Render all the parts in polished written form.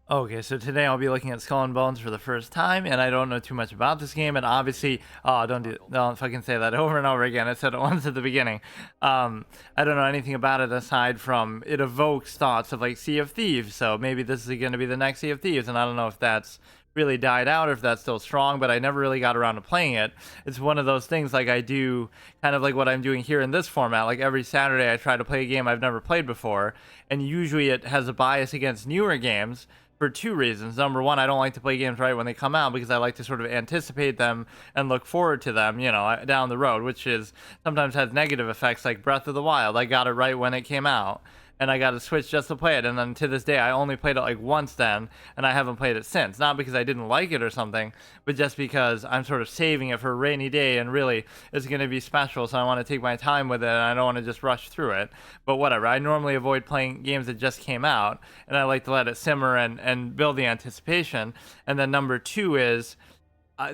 Okay, so today I'll be looking at Skull and Bones for the first time, and I don't know too much about this game. And obviously, oh, don't fucking say that over and over again. I said it once at the beginning. I don't know anything about it aside from it evokes thoughts of like Sea of Thieves. So maybe this is going to be the next Sea of Thieves, and I don't know if that's really died out or if that's still strong. But I never really got around to playing it. It's one of those things like I do, kind of like what I'm doing here in this format. Like every Saturday, I try to play a game I've never played before, and usually it has a bias against newer games for two reasons. Number one, I don't like to play games right when they come out because I like to sort of anticipate them and look forward to them, down the road, which is sometimes has negative effects like Breath of the Wild. I got it right when it came out. And I got to Switch just to play it, and then to this day, I only played it like once then, and I haven't played it since. Not because I didn't like it or something, but just because I'm sort of saving it for a rainy day, and really, it's going to be special, so I want to take my time with it, and I don't want to just rush through it. But whatever, I normally avoid playing games that just came out, and I like to let it simmer and build the anticipation. And then number two is,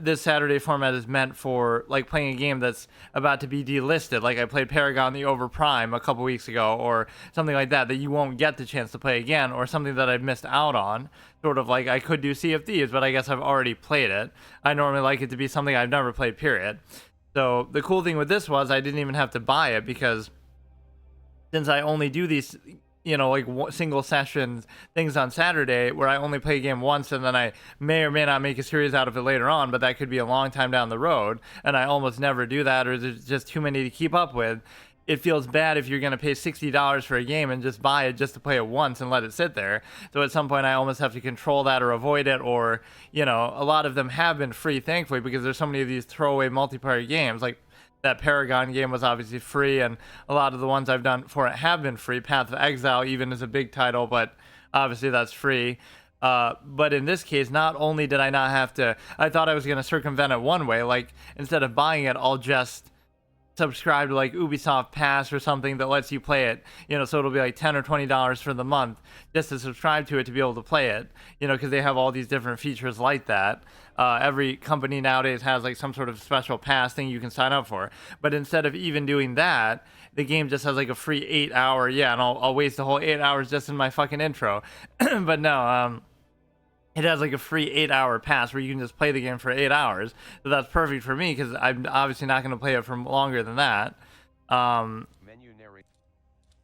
this Saturday format is meant for like playing a game that's about to be delisted. Like I played Paragon the Over Prime a couple weeks ago, or something like that you won't get the chance to play again, or something that I've missed out on. Sort of like I could do Sea of Thieves, but I guess I've already played it. I normally like it to be something I've never played, period. So the cool thing with this was I didn't even have to buy it because since I only do these like single session things on Saturday where I only play a game once and then I may or may not make a series out of it later on, but that could be a long time down the road, and I almost never do that, or there's just too many to keep up with. It feels bad if you're going to pay $60 for a game and just buy it just to play it once and let it sit there. So at some point I almost have to control that or avoid it, or a lot of them have been free, thankfully, because there's so many of these throwaway multiplayer games. Like that Paragon game was obviously free, and a lot of the ones I've done for it have been free. Path of Exile even is a big title, but obviously that's free. But in this case, not only did I not have to, I thought I was going to circumvent it one way. Like, instead of buying it, I'll just subscribe to like Ubisoft Pass or something that lets you play it, so it'll be like $10 or $20 for the month just to subscribe to it to be able to play it, because they have all these different features like that. Every company nowadays has like some sort of special pass thing you can sign up for. But instead of even doing that, the game just has like a free 8 hour, and I'll waste the whole 8 hours just in my fucking intro. But no, it has like a free 8 hour pass where you can just play the game for 8 hours. So that's perfect for me because I'm obviously not going to play it for longer than that.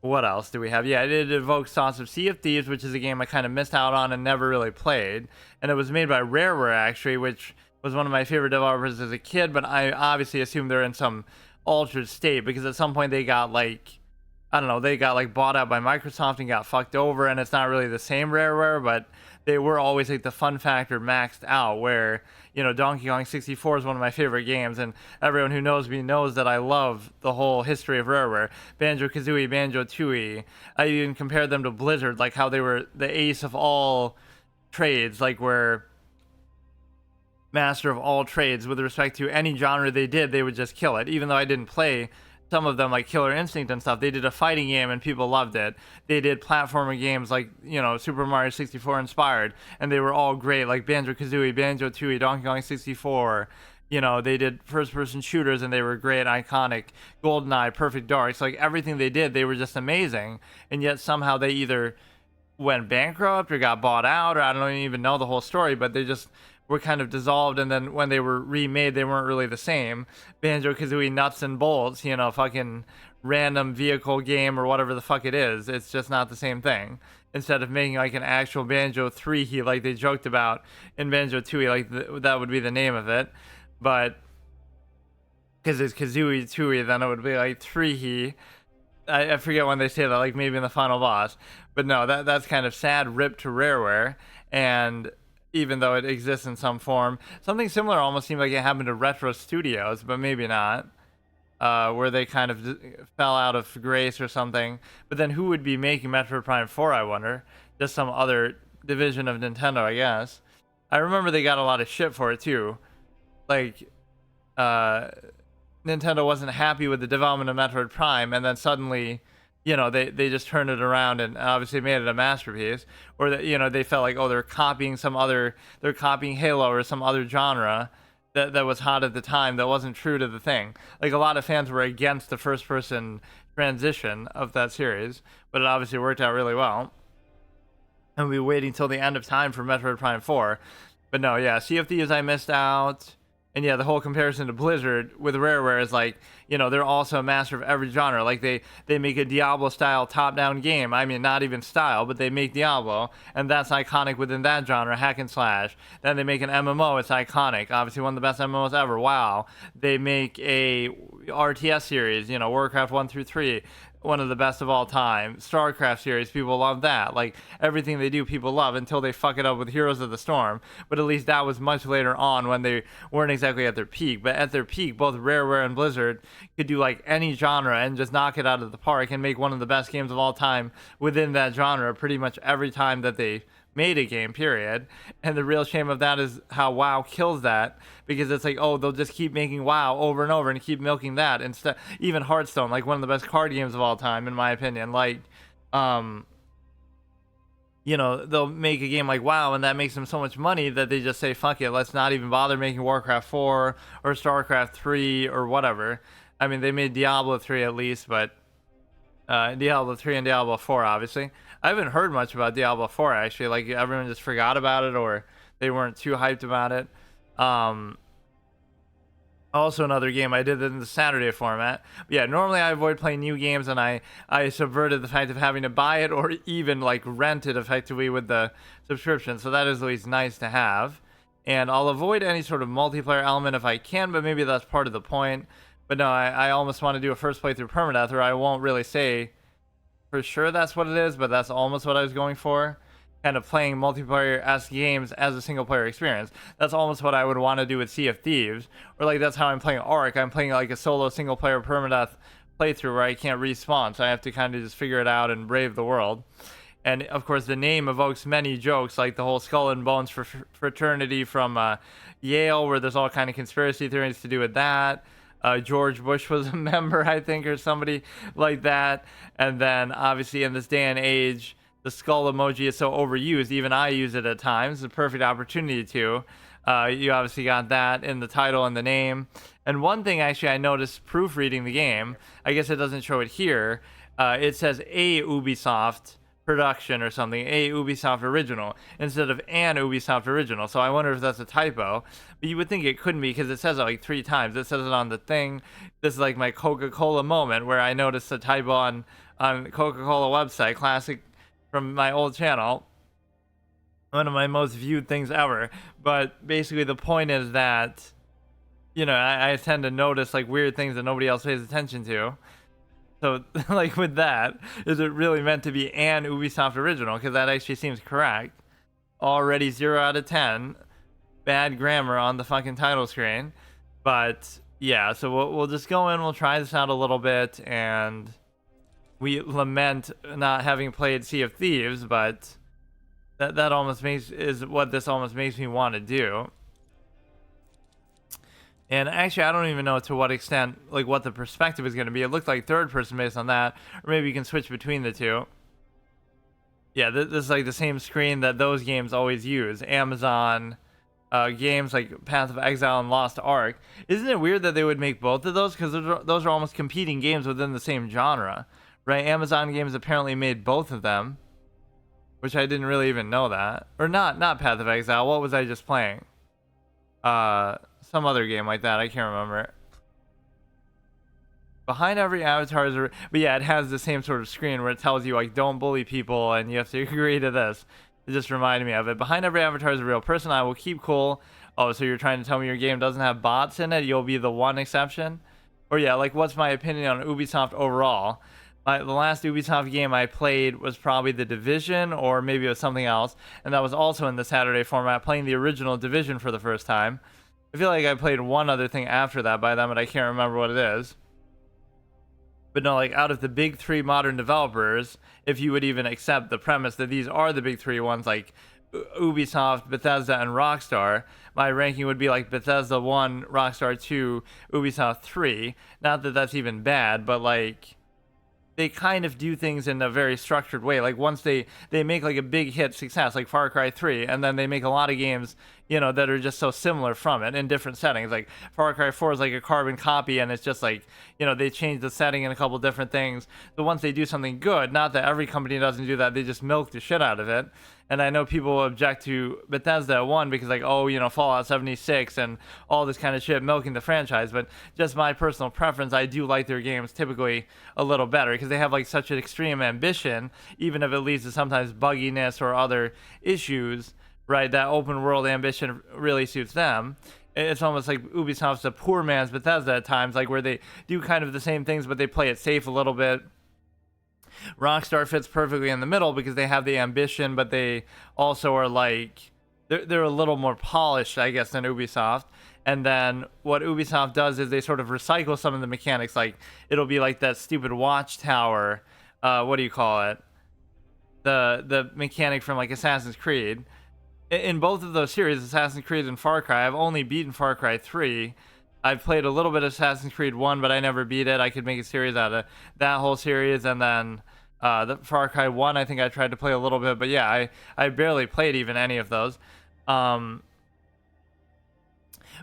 What else do we have? Yeah, it evokes thoughts of Sea of Thieves, which is a game I kind of missed out on and never really played. And it was made by Rareware, actually, which was one of my favorite developers as a kid. But I obviously assume they're in some altered state because at some point they got like, I don't know, they got like bought out by Microsoft and got fucked over. And it's not really the same Rareware, but they were always like the fun factor maxed out, where Donkey Kong 64 is one of my favorite games, and everyone who knows me knows that I love the whole history of Rareware. Banjo-Kazooie, Banjo-Tooie, I even compared them to Blizzard, like how they were the ace of all trades, like where master of all trades with respect to any genre they did, they would just kill it. Even though I didn't play some of them like Killer Instinct and stuff, they did a fighting game and people loved it. They did platformer games like Super Mario 64 inspired, and they were all great, like Banjo-Kazooie, Banjo-Tooie, Donkey Kong 64. They did first person shooters and they were great, iconic. GoldenEye, Perfect Dark, so like everything they did, they were just amazing. And yet somehow they either went bankrupt or got bought out, or I don't even know the whole story, but they just were kind of dissolved, and then when they were remade, they weren't really the same. Banjo-Kazooie Nuts and Bolts, fucking random vehicle game or whatever the fuck it is. It's just not the same thing. Instead of making like an actual Banjo 3 like they joked about in Banjo-Tooie, like that would be the name of it. But because it's Kazooie Tooie, then it would be like 3 I forget when they say that, like maybe in the final boss. But no, that's kind of sad, rip to Rareware. And even though it exists in some form, something similar almost seemed like it happened to Retro Studios, but maybe not. Where they kind of fell out of grace or something. But then who would be making Metroid Prime 4, I wonder? Just some other division of Nintendo, I guess. I remember they got a lot of shit for it too. Like, Nintendo wasn't happy with the development of Metroid Prime, and then suddenly, they just turned it around and obviously made it a masterpiece. Or that, they felt like, oh, they're copying Halo or some other genre that was hot at the time that wasn't true to the thing. Like, a lot of fans were against the first person transition of that series, but it obviously worked out really well. and we'll be waiting till the end of time for Metroid Prime 4. But no, yeah, Sea of Thieves I missed out. And yeah, the whole comparison to Blizzard with Rareware is like, they're also a master of every genre. Like they make a Diablo style top down game. I mean, not even style, but they make Diablo, and that's iconic within that genre, hack and slash. Then they make an MMO, it's iconic. Obviously one of the best MMOs ever. WoW. They make a RTS series, Warcraft 1 through 3. One of the best of all time. StarCraft series, people love that. Like everything they do, people love until they fuck it up with Heroes of the Storm. But at least that was much later on when they weren't exactly at their peak. But at their peak, both Rareware and Blizzard could do like any genre and just knock it out of the park and make one of the best games of all time within that genre pretty much every time that they made a game, period. And the real shame of that is how WoW kills that, because it's like, oh, they'll just keep making WoW over and over and keep milking that instead. Even Hearthstone, like one of the best card games of all time in my opinion, like they'll make a game like WoW and that makes them so much money that they just say, fuck it, let's not even bother making Warcraft 4 or StarCraft 3 or whatever. I mean, they made Diablo 3 at least, but Diablo 3 and Diablo 4 obviously. I haven't heard much about Diablo 4 actually. Like everyone just forgot about it, or they weren't too hyped about it. Also another game I did in the Saturday format. But yeah, normally I avoid playing new games, and I subverted the fact of having to buy it or even like rent it effectively with the subscription. So that is always nice to have. And I'll avoid any sort of multiplayer element if I can, but maybe that's part of the point. But no, I almost want to do a first playthrough permadeath, or I won't really say for sure that's what it is, but that's almost what I was going for. Kind of playing multiplayer-esque games as a single-player experience. That's almost what I would want to do with Sea of Thieves. Or like that's how I'm playing Ark. I'm playing like a solo single-player permadeath playthrough where I can't respawn, so I have to kind of just figure it out and brave the world. And of course the name evokes many jokes, like the whole Skull and Bones fraternity from Yale, where there's all kind of conspiracy theories to do with that. George Bush was a member, I think, or somebody like that. And then obviously in this day and age, the skull emoji is so overused, even I use it at times. It's a perfect opportunity to. You obviously got that in the title and the name. And one thing actually I noticed proofreading the game, I guess it doesn't show it here, it says a Ubisoft production or something, a Ubisoft original, instead of an Ubisoft original. So I wonder if that's a typo. But you would think it couldn't be, because it says it like 3 times. It says it on the thing. This is like my Coca-Cola moment where I noticed a typo on Coca-Cola website, classic from my old channel. One of my most viewed things ever. But basically the point is that, I tend to notice like weird things that nobody else pays attention to. So, like with that, is it really meant to be an Ubisoft original? Because that actually seems correct. Already 0 out of 10. Bad grammar on the fucking title screen. But, yeah, so we'll just go in, we'll try this out a little bit, and we lament not having played Sea of Thieves, but that almost is what this almost makes me want to do. And actually, I don't even know to what extent, like, what the perspective is going to be. It looked like third person based on that. Or maybe you can switch between the two. Yeah, this is like the same screen that those games always use. Amazon games like Path of Exile and Lost Ark. Isn't it weird that they would make both of those? Because those are almost competing games within the same genre, right? Amazon games apparently made both of them. Which I didn't really even know that. Or not Path of Exile. What was I just playing? Some other game like that, I can't remember. Behind every avatar is but yeah, it has the same sort of screen where it tells you like don't bully people and you have to agree to this. It just reminded me of it. Behind every avatar is a real person. I will keep cool. Oh, so you're trying to tell me your game doesn't have bots in it? You'll be the one exception? Or yeah, like what's my opinion on Ubisoft overall? The last Ubisoft game I played was probably The Division, or maybe it was something else, and that was also in the Saturday format, playing the original Division for the first time. I feel like I played one other thing after that by them, but I can't remember what it is. But no, like out of the big 3 modern developers, if you would even accept the premise that these are the big 3 ones, like Ubisoft, Bethesda, and Rockstar, my ranking would be like Bethesda 1, Rockstar 2, Ubisoft 3. Not that that's even bad, but like they kind of do things in a very structured way. Like once they make like a big hit success, like Far Cry 3, and then they make a lot of games, that are just so similar from it in different settings. Like Far Cry 4 is like a carbon copy, and it's just like, they change the setting and a couple different things. But once they do something good, not that every company doesn't do that, they just milk the shit out of it. And I know people object to Bethesda 1 because like, Fallout 76 and all this kind of shit milking the franchise. But just my personal preference, I do like their games typically a little better because they have like such an extreme ambition, even if it leads to sometimes bugginess or other issues. Right, that open world ambition really suits them. It's almost like Ubisoft's a poor man's Bethesda at times, like where they do kind of the same things, but they play it safe a little bit. Rockstar fits perfectly in the middle because they have the ambition, but they also are like, they're a little more polished, I guess, than Ubisoft. And then what Ubisoft does is they sort of recycle some of the mechanics. Like, it'll be like that stupid watchtower, what do you call it? The mechanic from like Assassin's Creed. In both of those series, Assassin's Creed and Far Cry, I've only beaten Far Cry 3. I've played a little bit of Assassin's Creed 1, but I never beat it. I could make a series out of that whole series. And then the Far Cry 1, I think I tried to play a little bit. But yeah, I barely played even any of those.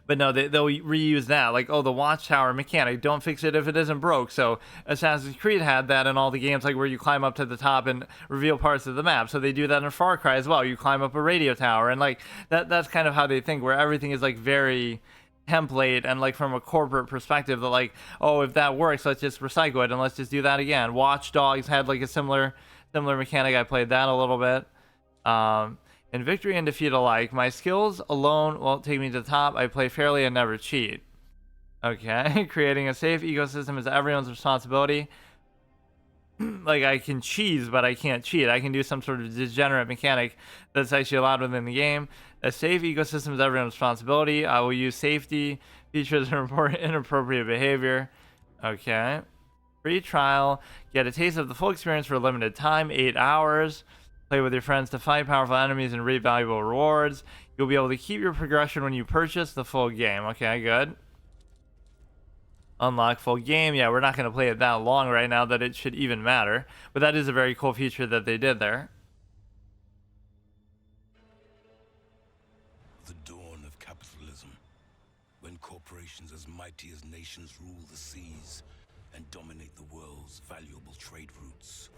But no, they'll reuse that. Like, the watchtower mechanic, don't fix it if it isn't broke. So Assassin's Creed had that in all the games, like where you climb up to the top and reveal parts of the map. So they do that in Far Cry as well. You climb up a radio tower, and like that's kind of how they think, where everything is like very template and like from a corporate perspective, that like, if that works, let's just recycle it and let's just do that again. Watch Dogs had like a similar mechanic. I played that a little bit. In victory and defeat alike, my skills alone won't take me to the top. I play fairly and never cheat. Okay, creating a safe ecosystem is everyone's responsibility. Like, I can cheese, but I can't cheat. I can do some sort of degenerate mechanic that's actually allowed within the game. A safe ecosystem is everyone's responsibility. I will use safety features and report inappropriate behavior. Okay. Free trial. Get a taste of the full experience for a limited time, 8 hours. Play with your friends to fight powerful enemies and reap valuable rewards. You'll be able to keep your progression when you purchase the full game. Okay, good. Unlock full game. Yeah, we're not going to play it that long right now that it should even matter. But that is a very cool feature that they did there. The dawn of capitalism, when corporations as mighty as nations rule the seas and dominate the world's valuable trade routes.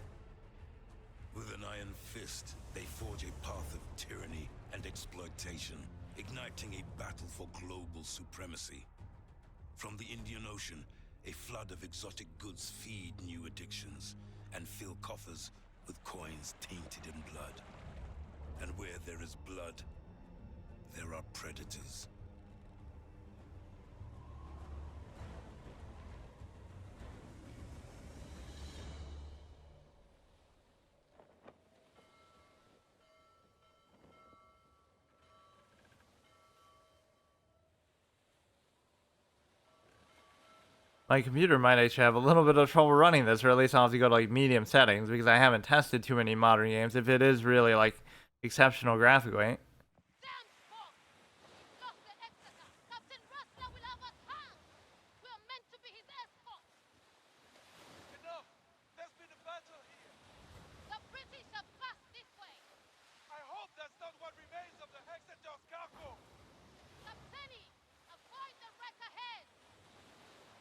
With an iron fist, they forge a path of tyranny and exploitation, igniting a battle for global supremacy. From the Indian Ocean, a flood of exotic goods feed new addictions and fill coffers with coins tainted in blood. And where there is blood, there are predators. My computer might actually have a little bit of trouble running this, or at least I'll have to go to like medium settings because I haven't tested too many modern games. If it is really like exceptional graphically.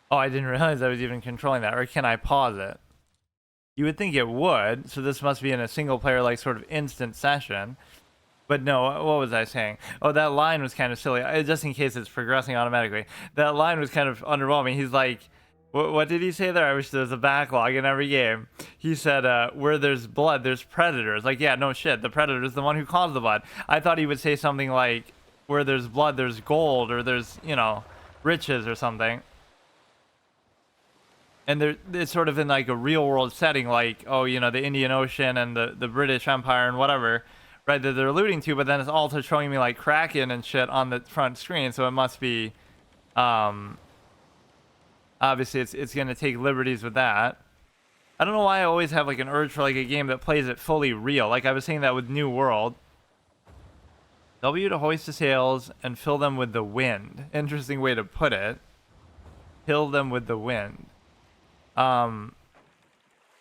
Oh, I didn't realize I was even controlling that. Or can I pause it? You would think it would, so this must be in a single player like sort of instant session. But no, what was I saying? Oh, that line was kind of silly. Just in case it's progressing automatically. That line was kind of underwhelming. He's like, what did he say there? I wish there was a backlog in every game. He said, where there's blood, there's predators. Like, yeah, no shit. The predator is the one who caused the blood. I thought he would say something like, where there's blood, there's gold, or there's, riches or something. And it's sort of in like a real world setting, like, the Indian Ocean and the British Empire and whatever, right, that they're alluding to, but then it's also showing me like Kraken and shit on the front screen, so it must be, obviously it's going to take liberties with that. I don't know why I always have like an urge for like a game that plays it fully real. Like I was saying that with New World. W to hoist the sails and fill them with the wind. Interesting way to put it. Fill them with the wind.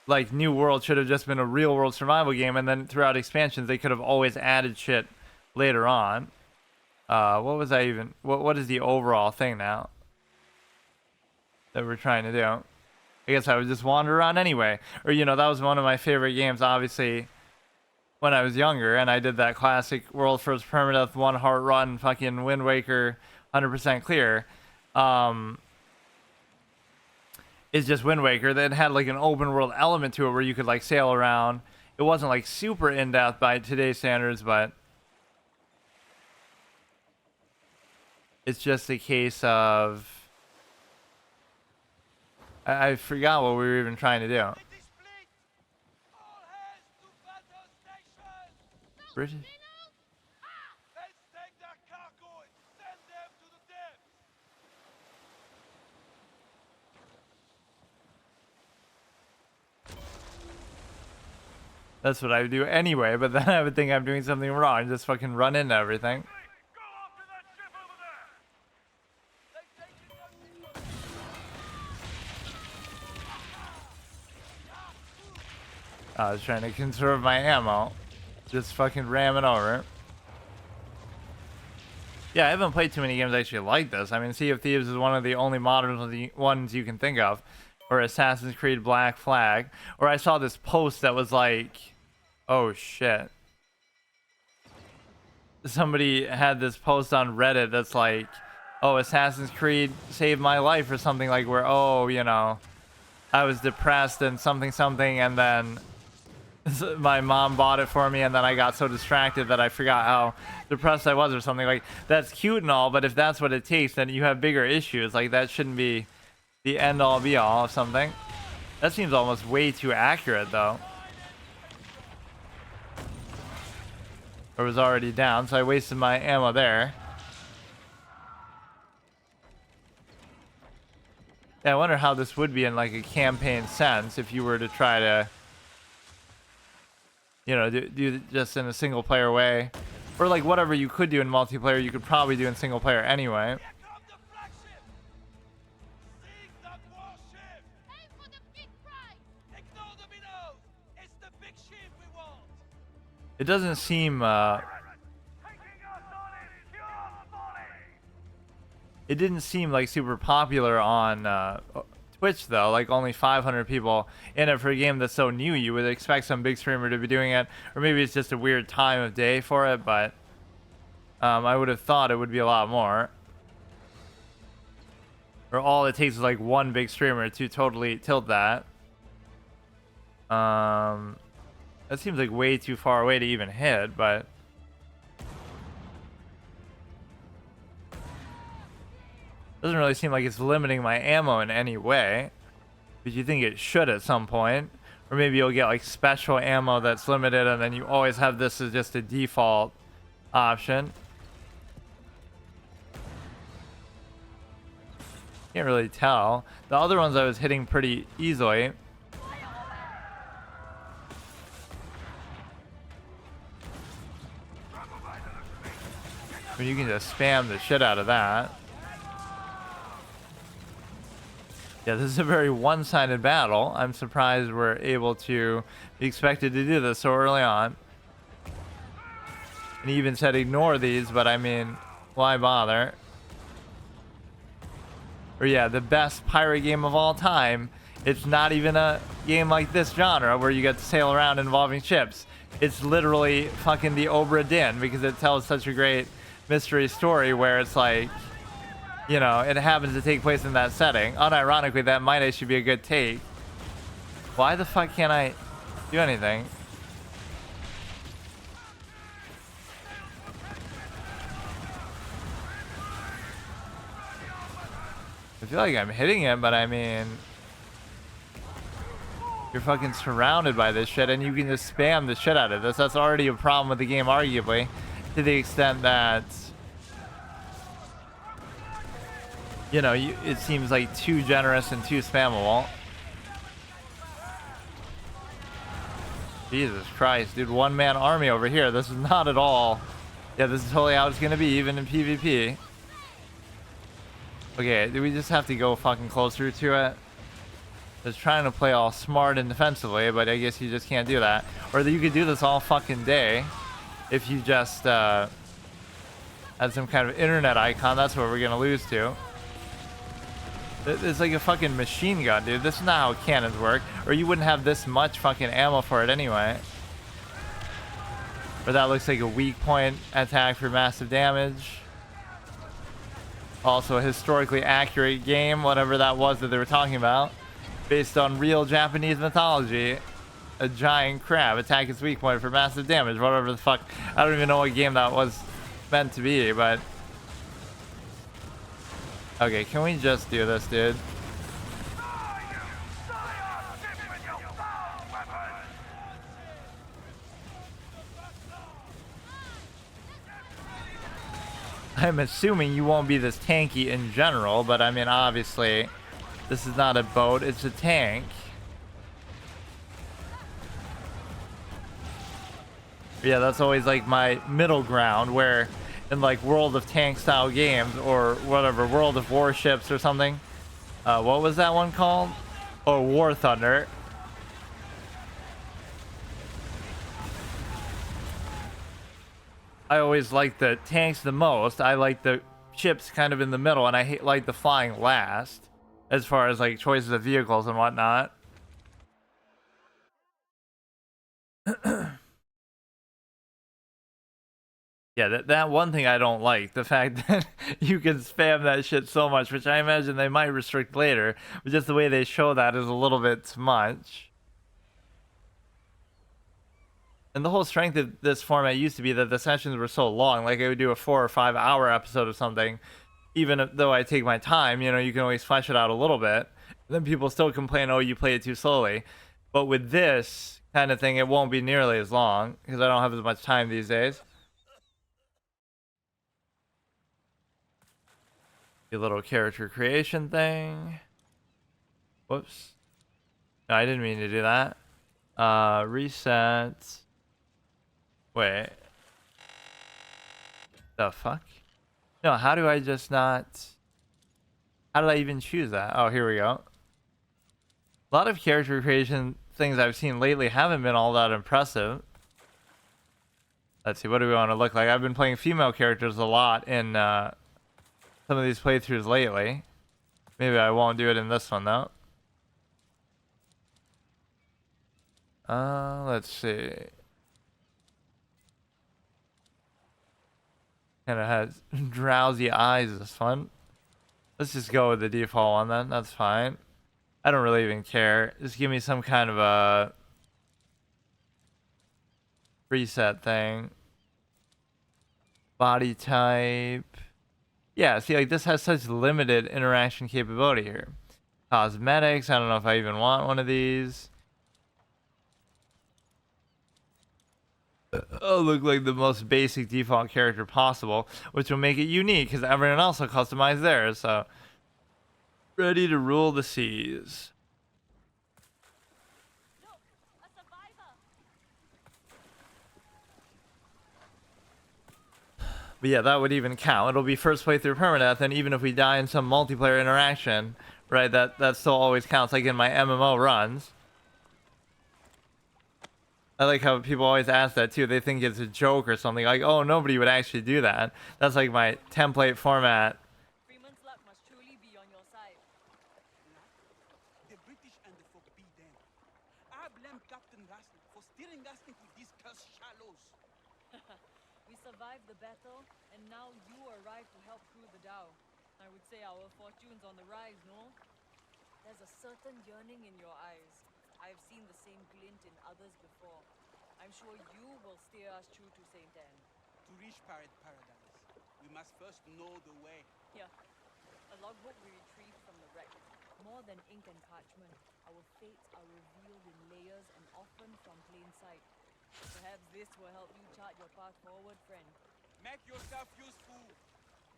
Like New World should have just been a real world survival game, and then throughout expansions they could have always added shit later on. What was I even? What is the overall thing now that we're trying to do? I guess I would just wander around anyway. Or that was one of my favorite games, obviously, when I was younger, and I did that classic world first permadeath one heart run, fucking Wind Waker, 100% clear. It's just Wind Waker that had like an open world element to it where you could like sail around. It wasn't like super in depth by today's standards, but it's just a case of I forgot what we were even trying to do. British. That's what I would do anyway, but then I would think I'm doing something wrong. Just fucking run into everything. I was trying to conserve my ammo. Just fucking ramming over. Yeah, I haven't played too many games actually like this. I mean, Sea of Thieves is one of the only modern ones you can think of. Or Assassin's Creed Black Flag. Or I saw this post that was like, oh shit. Somebody had this post on Reddit that's like, oh, Assassin's Creed saved my life or something, like where, oh, I was depressed and something, and then my mom bought it for me, and then I got so distracted that I forgot how depressed I was or something. Like, that's cute and all, but if that's what it takes, then you have bigger issues. Like, that shouldn't be the end all be all of something. That seems almost way too accurate, though. Or was already down, so I wasted my ammo there. Yeah, I wonder how this would be in like a campaign sense if you were to try to, do just in a single player way. Or like whatever you could do in multiplayer, you could probably do in single player anyway. It doesn't seem it didn't seem like super popular on Twitch though, like only 500 people in it for a game that's so new. You would expect some big streamer to be doing it, or maybe it's just a weird time of day for it, but I would have thought it would be a lot more. Or all it takes is like one big streamer to totally tilt that. That seems like way too far away to even hit, but doesn't really seem like it's limiting my ammo in any way. But you think it should at some point. Or maybe you'll get like special ammo that's limited, and then you always have this as just a default option. Can't really tell. The other ones I was hitting pretty easily. I mean, you can just spam the shit out of that. Yeah, this is a very one-sided battle. I'm surprised we're able to be expected to do this so early on. And he even said ignore these, but I mean, why bother? Or yeah, the best pirate game of all time. It's not even a game like this genre where you get to sail around involving ships. It's literally fucking the Obra Dinn, because it tells such a great mystery story where it's like, it happens to take place in that setting. Unironically, that might actually be a good take. Why the fuck can't I do anything? I feel like I'm hitting him, but I mean, you're fucking surrounded by this shit, and you can just spam the shit out of this. That's already a problem with the game, arguably, to the extent that, it seems like too generous and too spammable. Jesus Christ, dude, one-man army over here. This is not at all. Yeah, this is totally how it's gonna be, even in PvP. Okay, do we just have to go fucking closer to it? Just trying to play all smart and defensively, but I guess you just can't do that. Or you could do this all fucking day if you just as some kind of internet icon, that's what we're gonna lose to. It's like a fucking machine gun, dude. This is not how cannons work, or you wouldn't have this much fucking ammo for it anyway. But that looks like a weak point attack for massive damage. Also a historically accurate game, whatever that was that they were talking about, based on real Japanese mythology. A giant crab attack its weak point for massive damage, whatever the fuck. I don't even know what game that was meant to be, but okay, can we just do this, dude? I'm assuming you won't be this tanky in general, but I mean, obviously, this is not a boat, it's a tank. Yeah, that's always like my middle ground, where in like World of Tank style games or whatever, World of Warships or something. What was that one called? Oh, War Thunder. I always like the tanks the most. I like the ships kind of in the middle, and I like the flying last, as far as like choices of vehicles and whatnot. Yeah, that one thing I don't like, the fact that you can spam that shit so much, which I imagine they might restrict later, but just the way they show that is a little bit too much. And the whole strength of this format used to be that the sessions were so long, like I would do a 4 or 5 hour episode of something, even though I take my time, you know, you can always flesh it out a little bit. Then people still complain, oh, you play it too slowly. But with this kind of thing, it won't be nearly as long, because I don't have as much time these days. A little character creation thing. Whoops. No, I didn't mean to do that. Reset. Wait. The fuck? No, how do I just not... How did I even choose that? Oh, here we go. A lot of character creation things I've seen lately haven't been all that impressive. Let's see, what do we want to look like? I've been playing female characters a lot in some of these playthroughs lately. Maybe I won't do it in this one, though. Let's see. Kind of has drowsy eyes, this one. Let's just go with the default one then. That's fine. I don't really even care. Just give me some kind of a preset thing. Body type. Yeah, see, like this has such limited interaction capability here. Cosmetics. I don't know if I even want one of these. I'll look like the most basic default character possible, which will make it unique because everyone else will customize theirs. So, ready to rule the seas. But yeah, that would even count. It'll be first playthrough permadeath, and even if we die in some multiplayer interaction, right, that still always counts, like in my MMO runs. I like how people always ask that too. They think it's a joke or something. Like, oh, nobody would actually do that. That's like my template format. Freeman's luck must truly be on your side. The British and the folk be them. I blame Captain Rasnik for steering us into these cursed shallows. We survived the battle, and now you arrive to help crew the dhow. I would say our fortune's on the rise, no? There's a certain yearning in your eyes. I've seen the same glint in others before. I'm sure you will steer us true to St. Anne. To reach paradise, we must first know the way. Yeah. A logbook we retrieved from the wreck. More than ink and parchment, our fates are revealed in layers and often from plain sight. Perhaps this will help you chart your path forward, friend. Make yourself useful.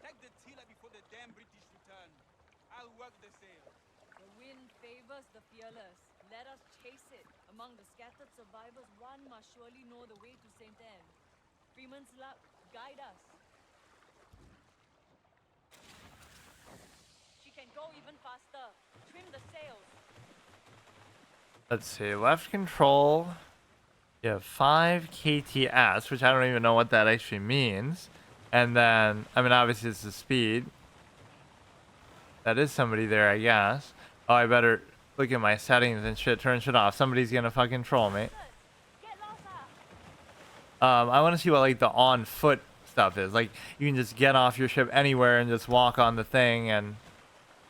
Take the tiller before the damn British return. I'll work the sails. The wind favors the fearless. Let us chase it. Among the scattered survivors, one must surely know the way to St. Anne. Freeman's luck, guide us. She can go even faster. Trim the sails. Let's see, left control. You have 5 KTS, which I don't even know what that actually means. And then, I mean, obviously it's the speed. That is somebody there, I guess. Oh, I better look at my settings and shit, turn shit off. Somebody's gonna fucking troll me. I want to see what like the on foot stuff is. Like you can just get off your ship anywhere and just walk on the thing and,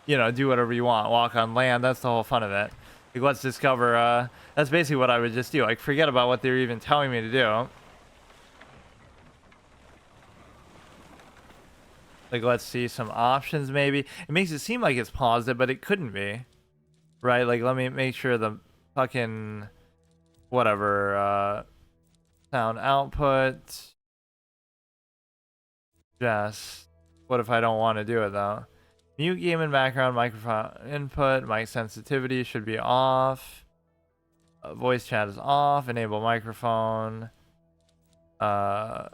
you know, do whatever you want. Walk on land. That's the whole fun of it. Like let's discover. That's basically what I would just do. Like forget about what they're even telling me to do. Like let's see some options maybe. It makes it seem like it's paused it, but it couldn't be. Right? Like let me make sure the fucking whatever sound output. Just what if I don't want to do it though? Mute game in background, microphone input, mic sensitivity should be off. Voice chat is off. Enable microphone. Okay,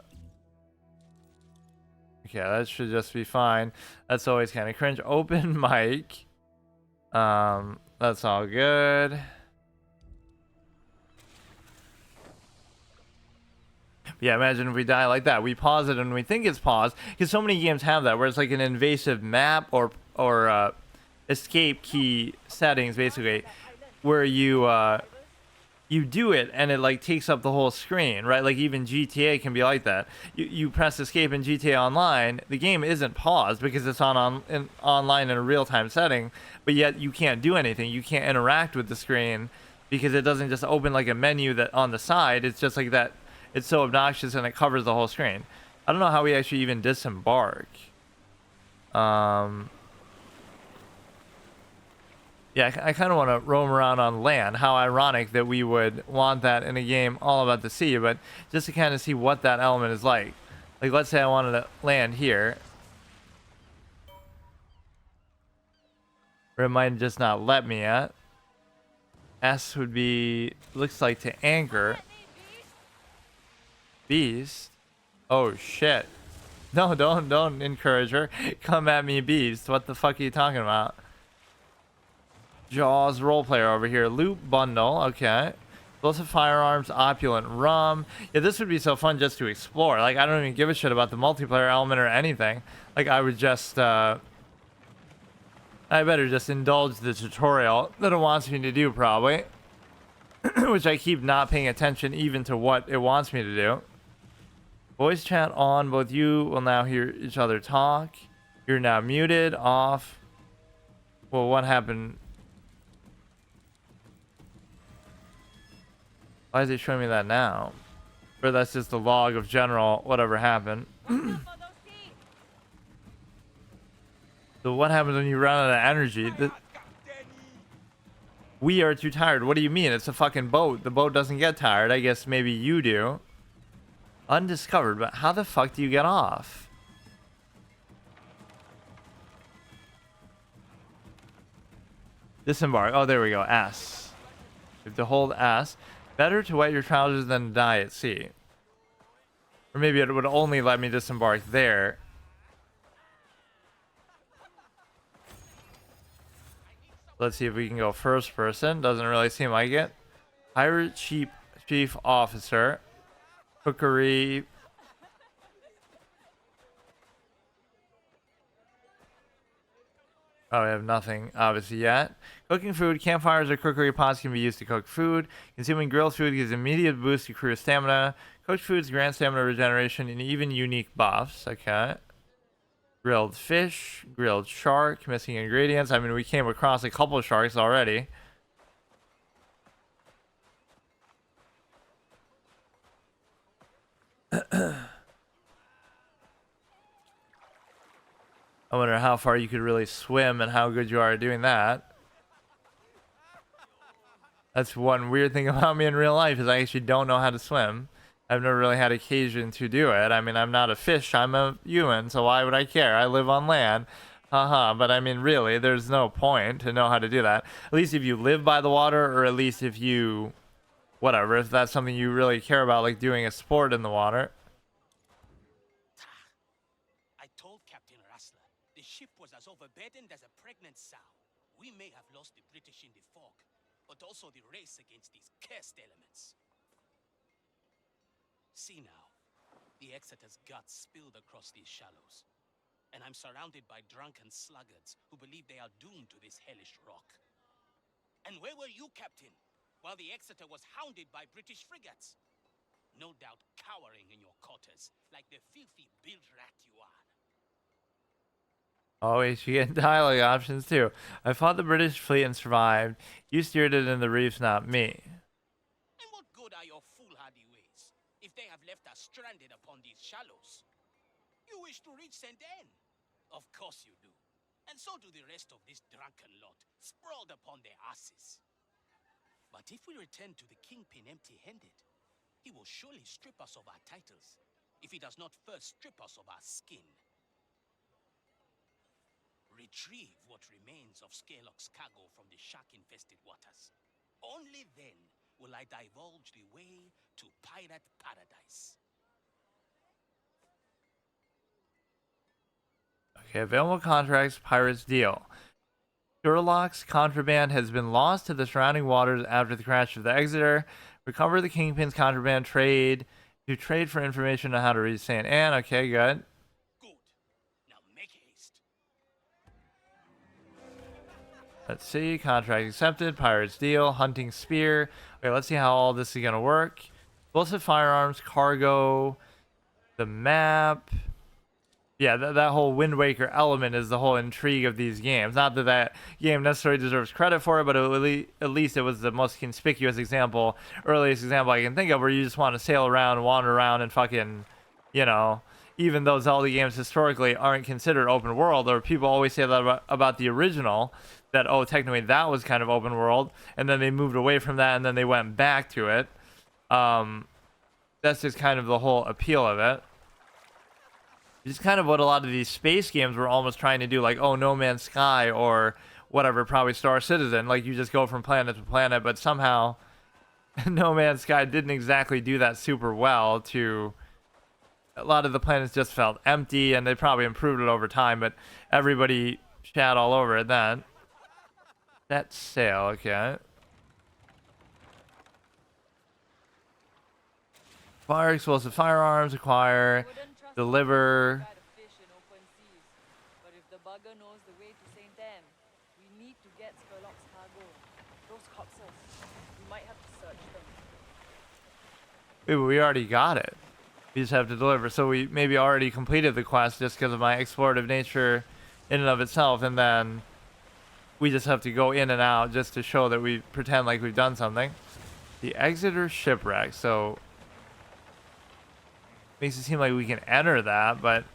that should just be fine. That's always kind of cringe. Open mic. That's all good. Yeah, imagine if we die like that. We pause it and we think it's paused because so many games have that where it's like an invasive map or escape key settings basically, where you do it and it like takes up the whole screen, right? Like even GTA can be like that. You press escape in GTA Online, the game isn't paused because it's online in a real-time setting, but yet you can't do anything. You can't interact with the screen because it doesn't just open like a menu that on the side. It's just like that. It's so obnoxious and it covers the whole screen. I don't know how we actually even disembark. Yeah, I kind of want to roam around on land. How ironic that we would want that in a game all about the sea, but just to kind of see what that element is like. Like, let's say I wanted to land here. Or it might just not let me yet. S would be, looks like to anchor. Beast? Oh, shit. No, don't encourage her. Come at me, Beast. What the fuck are you talking about? Jaws roleplayer over here. Loot bundle. Okay. Explosive firearms, opulent rum. Yeah, this would be so fun just to explore. Like, I don't even give a shit about the multiplayer element or anything. Like, I would just, I better just indulge the tutorial that it wants me to do, probably. Which I keep not paying attention even to what it wants me to do. Voice chat on. Both you will now hear each other talk. You're now muted. Off. Well, what happened? Why is he showing me that now? Or that's just the log of general whatever happened. So what happens when you run out of energy? We are too tired. What do you mean? It's a fucking boat. The boat doesn't get tired. I guess maybe you do. Undiscovered, but how the fuck do you get off? Disembark. Oh, there we go. S. You have to hold S. Better to wet your trousers than die at sea. Or maybe it would only let me disembark there. Let's see if we can go first person. Doesn't really seem like it. Pirate chief officer. Cookery. Oh, we have nothing obviously yet. Cooking food. Campfires or cookery pots can be used to cook food. Consuming grilled food gives immediate boost to crew stamina. Cooked foods grant stamina regeneration and even unique buffs. Okay. Grilled fish. Grilled shark. Missing ingredients. I mean, we came across a couple of sharks already. I wonder how far you could really swim and how good you are at doing that. That's one weird thing about me in real life is I actually don't know how to swim. I've never really had occasion to do it. I mean, I'm not a fish, I'm a human, so why would I care? I live on land. Haha, but I mean, really, there's no point to know how to do that. At least if you live by the water, or at least if you, whatever, if that's something you really care about, like doing a sport in the water. I told Captain Rassler the ship was as overburdened as a pregnant sow. We may have lost the British in the fog, but also the race against these cursed elements. See now, The Exeter's guts spilled across these shallows, and I'm surrounded by drunken sluggards who believe they are doomed to this hellish rock. And where were you, Captain, while the Exeter was hounded by British frigates? No doubt cowering in your quarters, like the filthy bilge rat you are. Always, you get dialogue options too. I fought the British fleet and survived. You steered it in the reefs, not me. And what good are your foolhardy ways, if they have left us stranded upon these shallows? You wish to reach St. Anne? Of course you do. And so do the rest of this drunken lot, sprawled upon their asses. But if we return to the Kingpin empty-handed, he will surely strip us of our titles, if he does not first strip us of our skin. Retrieve what remains of Scarelock's cargo from the shark-infested waters. Only then will I divulge the way to pirate paradise. Okay, available contracts, pirates deal. Sherlock's contraband has been lost to the surrounding waters after the crash of the Exeter. Recover the Kingpin's contraband, trade for information on how to reach St. Anne. Okay, good. Good. Now make haste. Let's see. Contract accepted. Pirates deal. Hunting spear. Okay, let's see how all this is going to work. Explosive firearms, cargo, the map. Yeah, that whole Wind Waker element is the whole intrigue of these games. Not that that game necessarily deserves credit for it, but at least it was the most conspicuous example, earliest example I can think of, where you just want to sail around, wander around, and fucking, you know, even though Zelda games historically aren't considered open world, or people always say that about the original, that, oh, technically that was kind of open world, and then they moved away from that, and then they went back to it. That's just kind of the whole appeal of it. It's kind of what a lot of these space games were almost trying to do, like, oh, No Man's Sky or whatever, probably Star Citizen. Like, you just go from planet to planet, but somehow No Man's Sky didn't exactly do that super well. A lot of the planets just felt empty, and they probably improved it over time, but everybody shat all over it then. That's sail, okay. Fire explosive firearms, acquire, deliver. But if the bugger knows the way to St. Anne, we need to get Sherlock's cargo. Those corpses, we might have to search them. Wait, but we already got it. We just have to deliver. So we maybe already completed the quest just because of my explorative nature in and of itself, and then we just have to go in and out just to show that we pretend like we've done something. The Exeter shipwreck. So makes it seem like we can enter that, but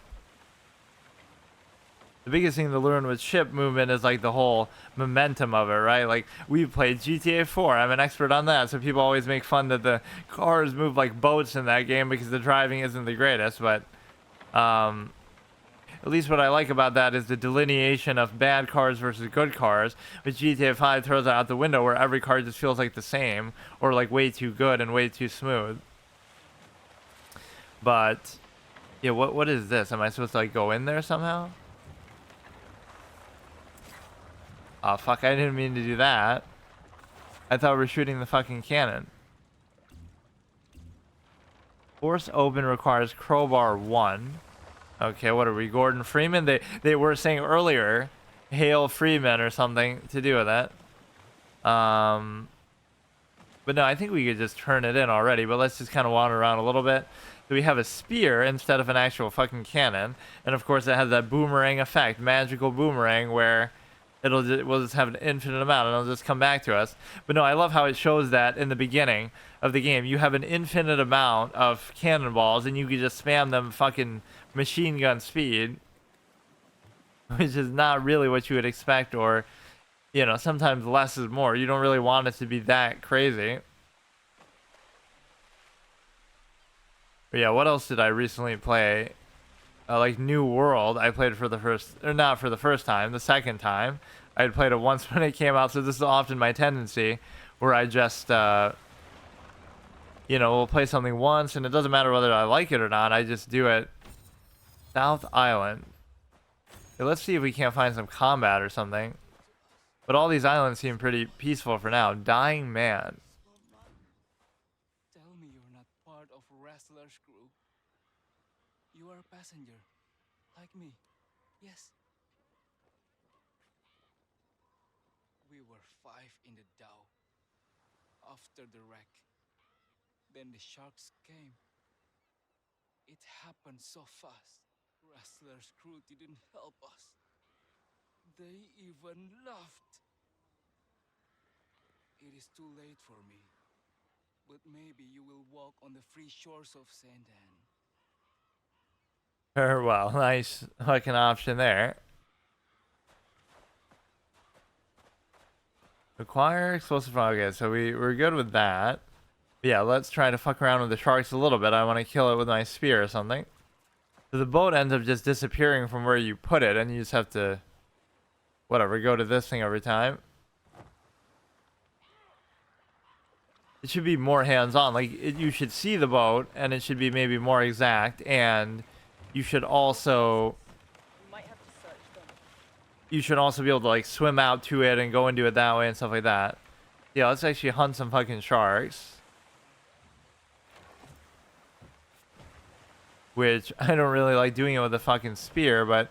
the biggest thing to learn with ship movement is like the whole momentum of it, right? Like, we've played GTA 4. I'm an expert on that, so people always make fun that the cars move like boats in that game because the driving isn't the greatest, but at least what I like about that is the delineation of bad cars versus good cars, which GTA 5 throws out the window, where every car just feels like the same, or like way too good and way too smooth. But yeah, what is this? Am I supposed to like go in there somehow? Oh fuck, I didn't mean to do that. I thought we were shooting the fucking cannon. Force open requires crowbar 1. Okay, what are we, Gordon Freeman? They were saying earlier, Hail Freeman or something to do with that. But no, I think we could just turn it in already, but let's just kind of wander around a little bit. So we have a spear instead of an actual fucking cannon, and of course it has that boomerang effect, magical boomerang, where we'll just have an infinite amount and it'll just come back to us. But no, I love how it shows that in the beginning of the game you have an infinite amount of cannonballs and you can just spam them fucking machine gun speed, which is not really what you would expect, or, you know, sometimes less is more. You don't really want it to be that crazy. But yeah, what else did I recently play? Like New World, I played for the first, or not for the first time, the second time. I had played it once when it came out, so this is often my tendency, where I just, you know, we'll play something once, and it doesn't matter whether I like it or not, I just do it. South Island. Okay, let's see if we can't find some combat or something. But all these islands seem pretty peaceful for now. Dying Man. Tell me you're not part of Wrestler's crew. passenger, like me. Yes. We were 5 in the dhow. After the wreck, then the sharks came. It happened so fast. Wrestler's crew didn't help us. They even laughed. It is too late for me. But maybe you will walk on the free shores of Saint Anne. Well, nice fucking option there. Acquire explosive. Okay, so we're good with that. Yeah, let's try to fuck around with the sharks a little bit. I want to kill it with my spear or something. So the boat ends up just disappearing from where you put it, and you just have to, whatever, go to this thing every time. It should be more hands-on. Like, you should see the boat, and it should be maybe more exact, and you should also... We might have to search them. You should also be able to, like, swim out to it and go into it that way and stuff like that. Yeah, let's actually hunt some fucking sharks. Which, I don't really like doing it with a fucking spear, but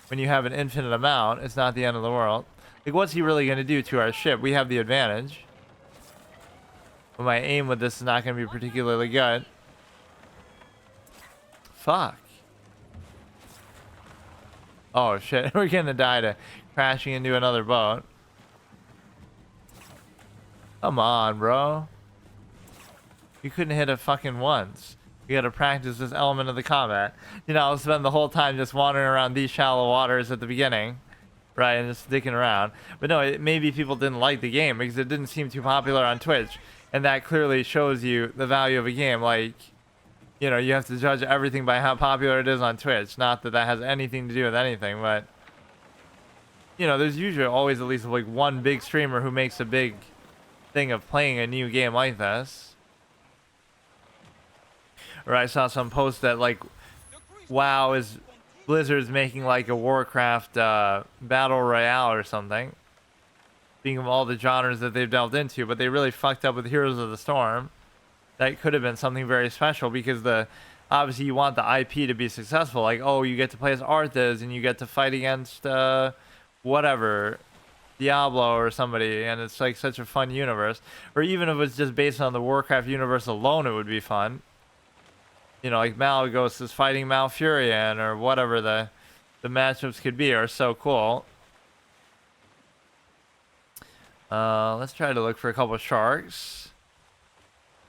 when you have an infinite amount, it's not the end of the world. Like, what's he really going to do to our ship? We have the advantage. But my aim with this is not going to be particularly good. Fuck. Oh, shit. We're going to die to crashing into another boat. Come on, bro. You couldn't hit it fucking once. You gotta practice this element of the combat. You know, I'll spend the whole time just wandering around these shallow waters at the beginning. Right, and just sticking around. But no, maybe people didn't like the game because it didn't seem too popular on Twitch. And that clearly shows you the value of a game. Like, you know, you have to judge everything by how popular it is on Twitch. Not that that has anything to do with anything, but... You know, there's usually always at least like one big streamer who makes a big thing of playing a new game like this. Or I saw some post that, like, WoW is... Blizzard's making, like, a Warcraft Battle Royale or something. Speaking of all the genres that they've delved into, but they really fucked up with Heroes of the Storm. That could have been something very special because obviously you want the IP to be successful. Like, oh, you get to play as Arthas and you get to fight against, whatever, Diablo or somebody, and it's, like, such a fun universe. Or even if it's just based on the Warcraft universe alone, it would be fun. You know, like Malagos is fighting Malfurion or whatever the matchups could be are so cool. Let's try to look for a couple of sharks.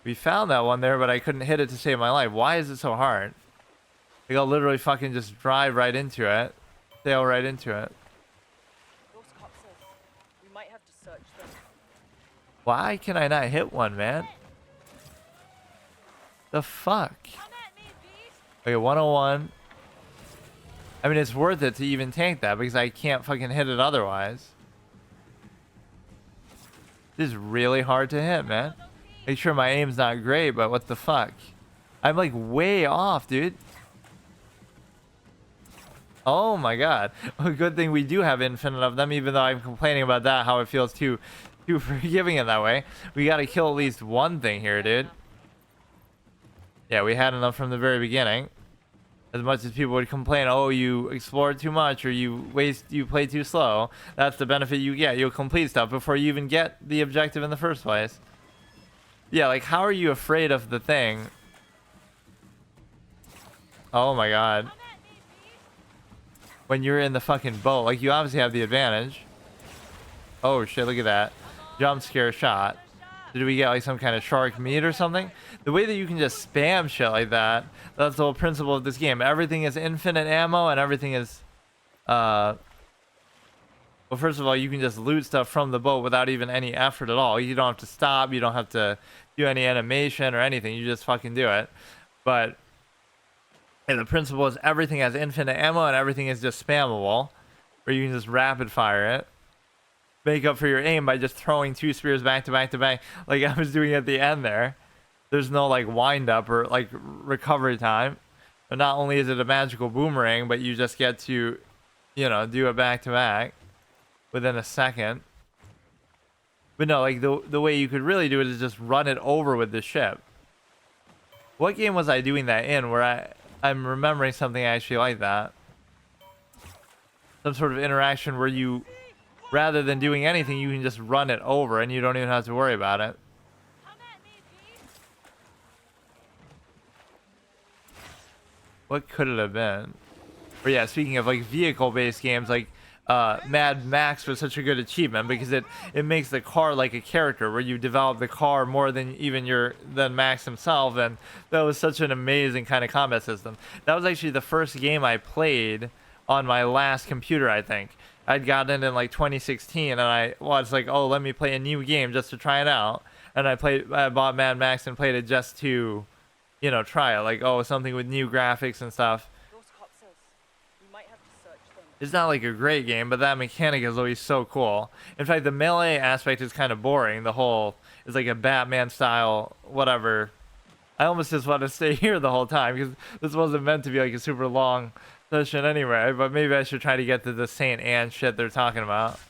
We found that one there, but I couldn't hit it to save my life. Why is it so hard? Like, I'll literally fucking just drive right into it. Sail right into it. Those corpses. We might have to search them. Why can I not hit one, man? The fuck? Okay, 101. I mean, it's worth it to even tank that because I can't fucking hit it otherwise. This is really hard to hit, man. Make sure my aim's not great, but what the fuck? I'm like way off, dude. Oh my god. Well, good thing we do have infinite of them, even though I'm complaining about that, how it feels too forgiving it that way. We gotta kill at least one thing here, dude. Yeah, we had enough from the very beginning. As much as people would complain, oh, you explored too much or you play too slow. That's the benefit you get. You'll complete stuff before you even get the objective in the first place. Yeah, like, how are you afraid of the thing? Oh my god. When you're in the fucking boat, like, you obviously have the advantage. Oh shit, look at that. Jump scare shot. Did we get like some kind of shark meat or something? The way that you can just spam shit like that, that's the whole principle of this game. Everything is infinite ammo and everything is, well, first of all, you can just loot stuff from the boat without even any effort at all. You don't have to stop. You don't have to do any animation or anything. You just fucking do it. But yeah, the principle is everything has infinite ammo and everything is just spammable. Or you can just rapid fire it. Make up for your aim by just throwing 2 spears back to back to back like I was doing at the end there. There's no like wind up or like recovery time. But not only is it a magical boomerang, but you just get to, you know, do it back to back within a second. But no, like the way you could really do it is just run it over with the ship. What game was I doing that in where I'm remembering something actually like that. Some sort of interaction where you, rather than doing anything, you can just run it over and you don't even have to worry about it. Come at me, beast! What could it have been? But yeah, speaking of like vehicle-based games, like Mad Max was such a good achievement because it makes the car like a character where you develop the car more than even than Max himself, and that was such an amazing kind of combat system. That was actually the first game I played on my last computer, I think. I'd gotten it in like 2016, and I was like, oh, let me play a new game just to try it out. And I bought Mad Max and played it just to, you know, try it. Like, oh, something with new graphics and stuff. Those corpses. We might have to search them. It's not like a great game, but that mechanic is always so cool. In fact, the melee aspect is kind of boring. The whole is like a Batman style, whatever. I almost just want to stay here the whole time because this wasn't meant to be like a super long session anyway. But maybe I should try to get to the Saint Anne shit they're talking about.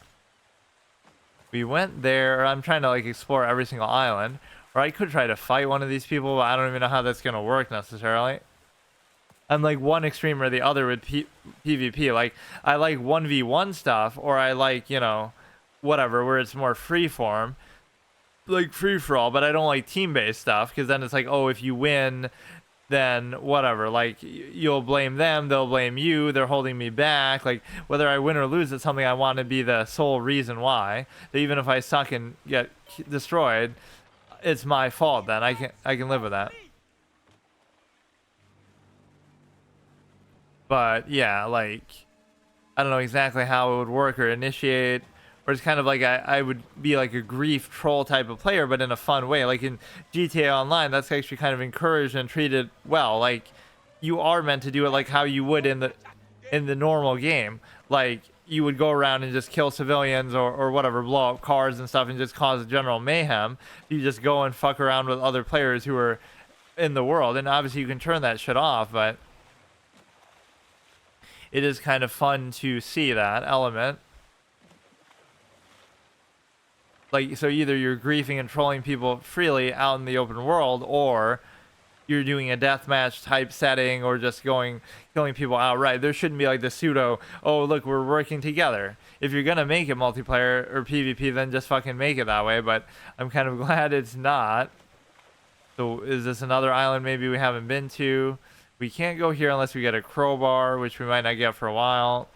We went there. I'm trying to like explore every single island. Or I could try to fight one of these people, but I don't even know how that's gonna work necessarily. I'm like one extreme or the other with PvP. Like I like 1v1 stuff, or I like, you know, whatever, where it's more free form, like free for all. But I don't like team-based stuff because then it's like, oh, if you win, then whatever. Like you'll blame them, they'll blame you. They're holding me back. Like whether I win or lose, it's something I want to be the sole reason why. That even if I suck and get destroyed, it's my fault. Then I can live with that. But yeah, like I don't know exactly how it would work or initiate, or it's kind of like I would be like a grief troll type of player, but in a fun way. Like in GTA Online, that's actually kind of encouraged and treated well. Like you are meant to do it like how you would in the normal game. Like you would go around and just kill civilians or whatever, blow up cars and stuff and just cause general mayhem. You just go and fuck around with other players who are in the world, and obviously you can turn that shit off, but it is kind of fun to see that element. Like, so either you're griefing and trolling people freely out in the open world, or you're doing a deathmatch type setting, or just killing people outright. There shouldn't be like the pseudo, oh, look, we're working together. If you're going to make it multiplayer or PvP, then just fucking make it that way. But I'm kind of glad it's not. So is this another island maybe we haven't been to? We can't go here unless we get a crowbar, which we might not get for a while.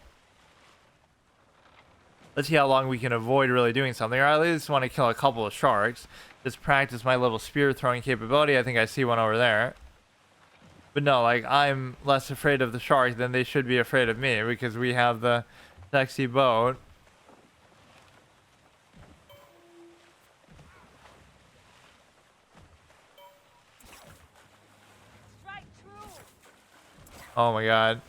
Let's see how long we can avoid really doing something. Or I at least want to kill a couple of sharks. Just practice my little spear throwing capability. I think I see one over there. But no, like, I'm less afraid of the shark than they should be afraid of me, because we have the sexy boat. Oh my god.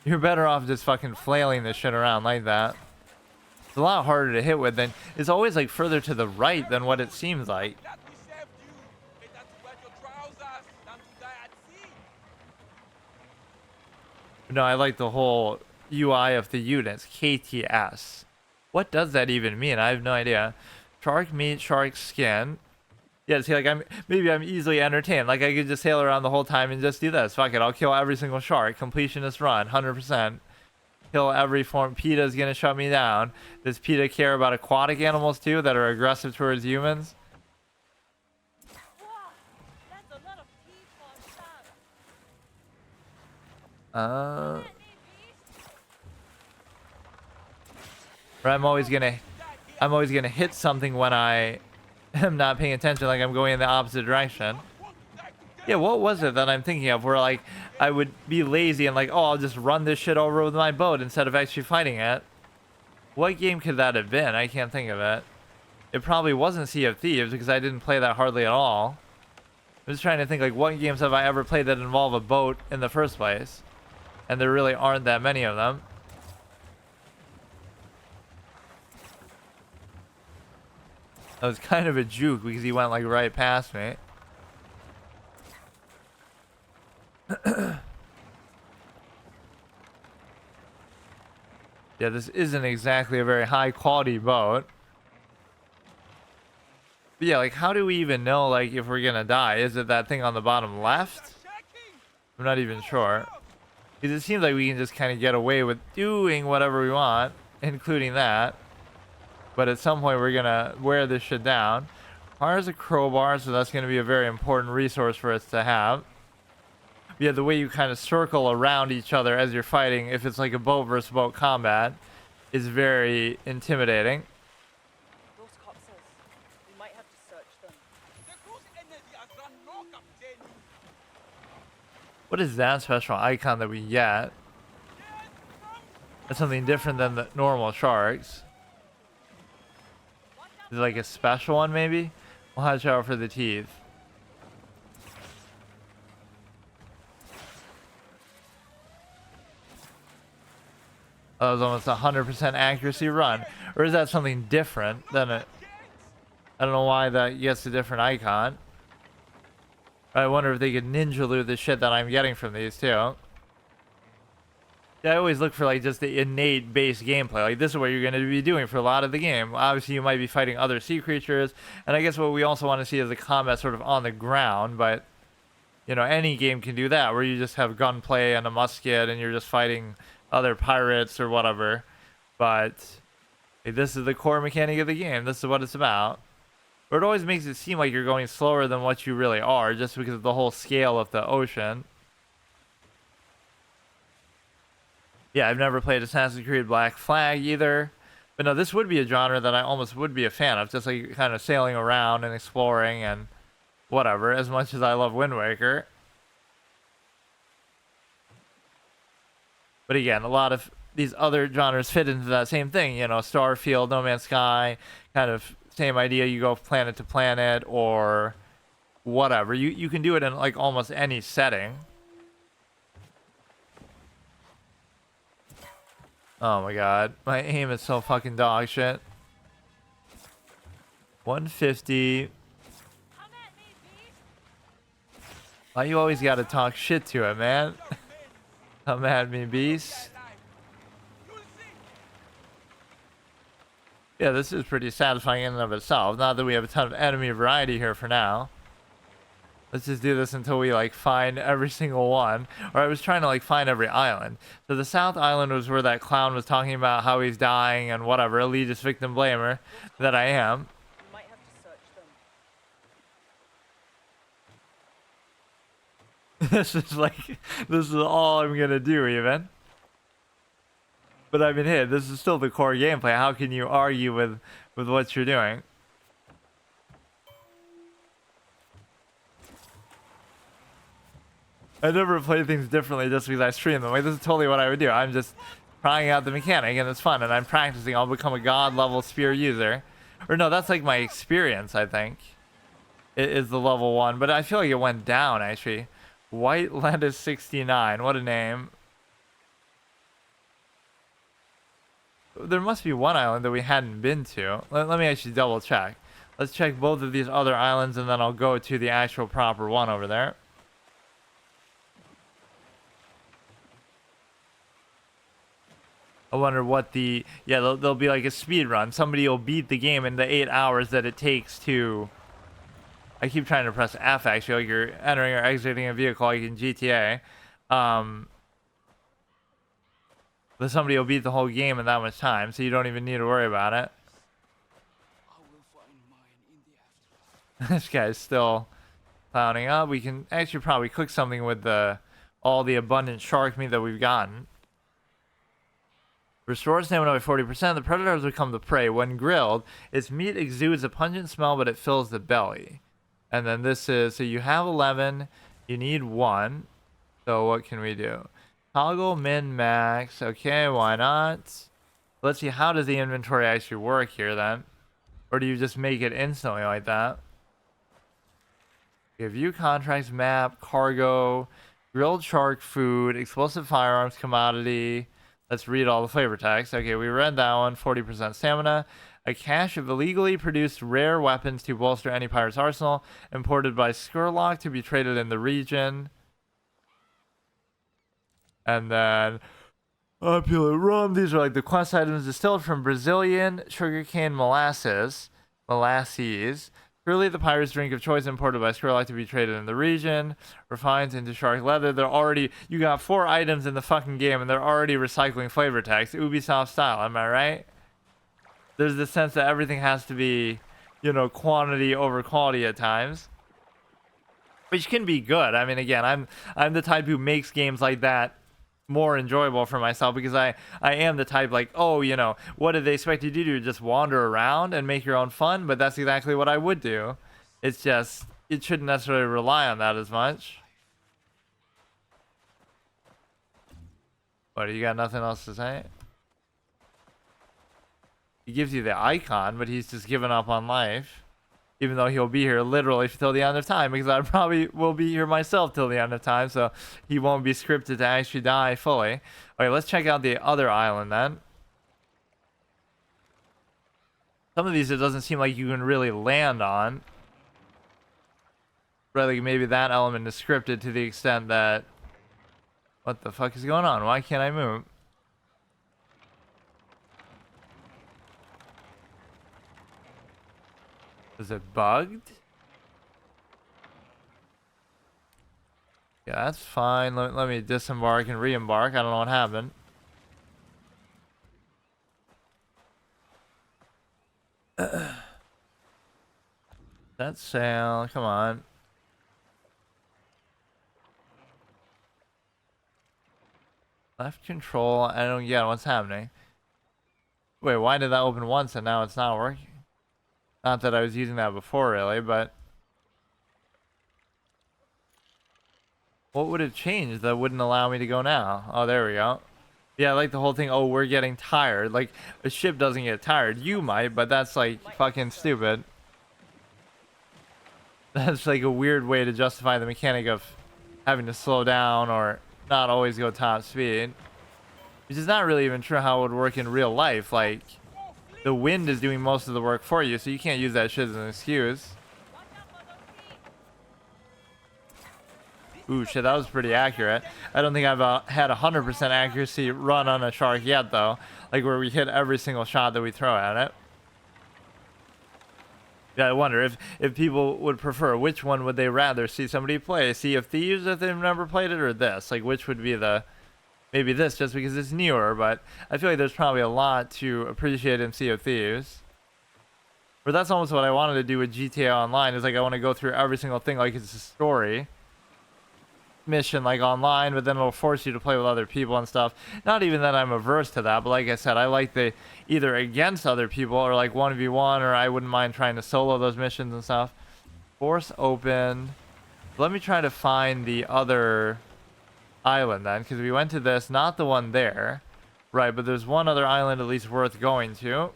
You're better off just fucking flailing this shit around like that. It's a lot harder to hit with than... It's always like further to the right than what it seems like. No, I like the whole UI of the units. KTS. What does that even mean? I have no idea. Shark meat, shark skin. Yeah, see, like, maybe I'm easily entertained. Like, I could just sail around the whole time and just do this. Fuck it, I'll kill every single shark. Completionist run, 100%. Kill every form. PETA's gonna shut me down. Does PETA care about aquatic animals, too, that are aggressive towards humans? That's a lot of pee for a shark. Or I'm always gonna hit something when I am not paying attention, like I'm going in the opposite direction. Yeah, what was it that I'm thinking of where like I would be lazy and like, oh, I'll just run this shit over with my boat instead of actually fighting it? What game could that have been? I can't think of it. It probably wasn't Sea of Thieves because I didn't play that hardly at all. I'm just trying to think like what games have I ever played that involve a boat in the first place? And there really aren't that many of them. That was kind of a juke because he went like right past me. Yeah, this isn't exactly a very high quality boat. But yeah, like how do we even know like if we're gonna die? Is it that thing on the bottom left? I'm not even sure. Because it seems like we can just kind of get away with doing whatever we want, including that. But at some point, we're going to wear this shit down. Requires a crowbar, so that's going to be a very important resource for us to have. Yeah, the way you kind of circle around each other as you're fighting, if it's like a boat versus boat combat, is very intimidating. Those corpses. We might have to search them. What is that special icon that we get? That's something different than the normal sharks. Is it like a special one, maybe? We'll watch out for the teeth. That was almost 100% accuracy run. Or is that something different than it? I don't know why that gets a different icon. I wonder if they could ninja loot the shit that I'm getting from these too. Yeah, I always look for like just the innate base gameplay. Like this is what you're going to be doing for a lot of the game. Obviously, you might be fighting other sea creatures, and I guess what we also want to see is the combat sort of on the ground. But you know, any game can do that, where you just have gunplay and a musket, and you're just fighting other pirates or whatever. But hey, this is the core mechanic of the game. This is what it's about. But it always makes it seem like you're going slower than what you really are, just because of the whole scale of the ocean. Yeah, I've never played Assassin's Creed Black Flag either. But no, this would be a genre that I almost would be a fan of. Just like kind of sailing around and exploring and whatever. As much as I love Wind Waker. But again, a lot of these other genres fit into that same thing. You know, Starfield, No Man's Sky. Kind of same idea. You go planet to planet or whatever. You can do it in like almost any setting. Oh my god, my aim is so fucking dog shit. 150. Why you always gotta talk shit to it, man? Come at me, beast. Yeah, this is pretty satisfying in and of itself. Not that we have a ton of enemy variety here for now. Let's just do this until we like find every single one. Or I was trying to like find every island. So the South Island was where that clown was talking about how he's dying and whatever. Elitist victim blamer that I am. We might have to search them. This is like, this is all I'm gonna do even. But I mean, hey, this is still the core gameplay. How can you argue with what you're doing? I never play things differently just because I stream them. Like, this is totally what I would do. I'm just trying out the mechanic, and it's fun, and I'm practicing. I'll become a god-level spear user. Or no, that's like my experience, I think. It is the level 1, but I feel like it went down, actually. White Lettuce 69. What a name. There must be one island that we hadn't been to. Let me actually double check. Let's check both of these other islands, and then I'll go to the actual proper one over there. I wonder what the... Yeah, there'll be like a speed run. Somebody will beat the game in the 8 hours that it takes to... I keep trying to press F, actually, like you're entering or exiting a vehicle like in GTA. But somebody will beat the whole game in that much time, so you don't even need to worry about it. I will find mine in the afterlife. This guy's still clowning up. We can actually probably cook something with all the abundant shark meat that we've gotten. Restores stamina by 40%. The predators become the prey. When grilled, its meat exudes a pungent smell, but it fills the belly. And then this is... So you have 11. You need 1. So what can we do? Toggle min max. Okay, why not? Let's see, how does the inventory actually work here then? Or do you just make it instantly like that? Okay, view contracts, map, cargo, grilled shark food, explosive firearms, commodity. Let's read all the flavor text. Okay, we read that one. 40% stamina. A cache of illegally produced rare weapons to bolster any pirate's arsenal. Imported by Skurlock to be traded in the region. And then opulent rum. These are like the quest items distilled from Brazilian sugarcane molasses. Truly the pirate's drink of choice imported by Skrillex to be traded in the region. Refined into shark leather. They're already... You got 4 items in the fucking game and they're already recycling flavor text. Ubisoft style, am I right? There's this sense that everything has to be, you know, quantity over quality at times. Which can be good. I mean, again, I'm the type who makes games like that more enjoyable for myself because I am the type like, oh, you know, what do they expect you to do? Just wander around and make your own fun? But that's exactly what I would do. It's just, it shouldn't necessarily rely on that as much. What, you got nothing else to say? He gives you the icon, but he's just given up on life. Even though he'll be here literally till the end of time, because I probably will be here myself till the end of time, so he won't be scripted to actually die fully. Okay, let's check out the other island then. Some of these it doesn't seem like you can really land on. Right, like maybe that element is scripted to the extent that... What the fuck is going on? Why can't I move? Is it bugged? Yeah, that's fine. Let me disembark and re-embark. I don't know what happened. That sail. Come on. Left control. I don't get what's happening. Wait, why did that open once and now it's not working? Not that I was using that before, really, but... What would have changed that wouldn't allow me to go now? Oh, there we go. Yeah, like the whole thing, oh, we're getting tired. Like, a ship doesn't get tired. You might, but that's, like, fucking stupid. That's, like, a weird way to justify the mechanic of having to slow down or not always go top speed. Which is not really even true how it would work in real life. Like... The wind is doing most of the work for you, so you can't use that shit as an excuse. Ooh, shit, that was pretty accurate. I don't think I've had 100% accuracy run on a shark yet, though. Like, where we hit every single shot that we throw at it. Yeah, I wonder if people would prefer, which one would they rather see somebody play? Sea of Thieves if they've never played it, or this? Like, which would be the... Maybe this, just because it's newer, but I feel like there's probably a lot to appreciate in Sea of Thieves. But that's almost what I wanted to do with GTA Online, is like I want to go through every single thing like it's a story mission, like online, but then it'll force you to play with other people and stuff. Not even that I'm averse to that, but like I said, I like the either against other people or like 1v1, or I wouldn't mind trying to solo those missions and stuff. Force open. Let me try to find the other... island then, because we went to this, not the one there, right? But there's one other island at least worth going to.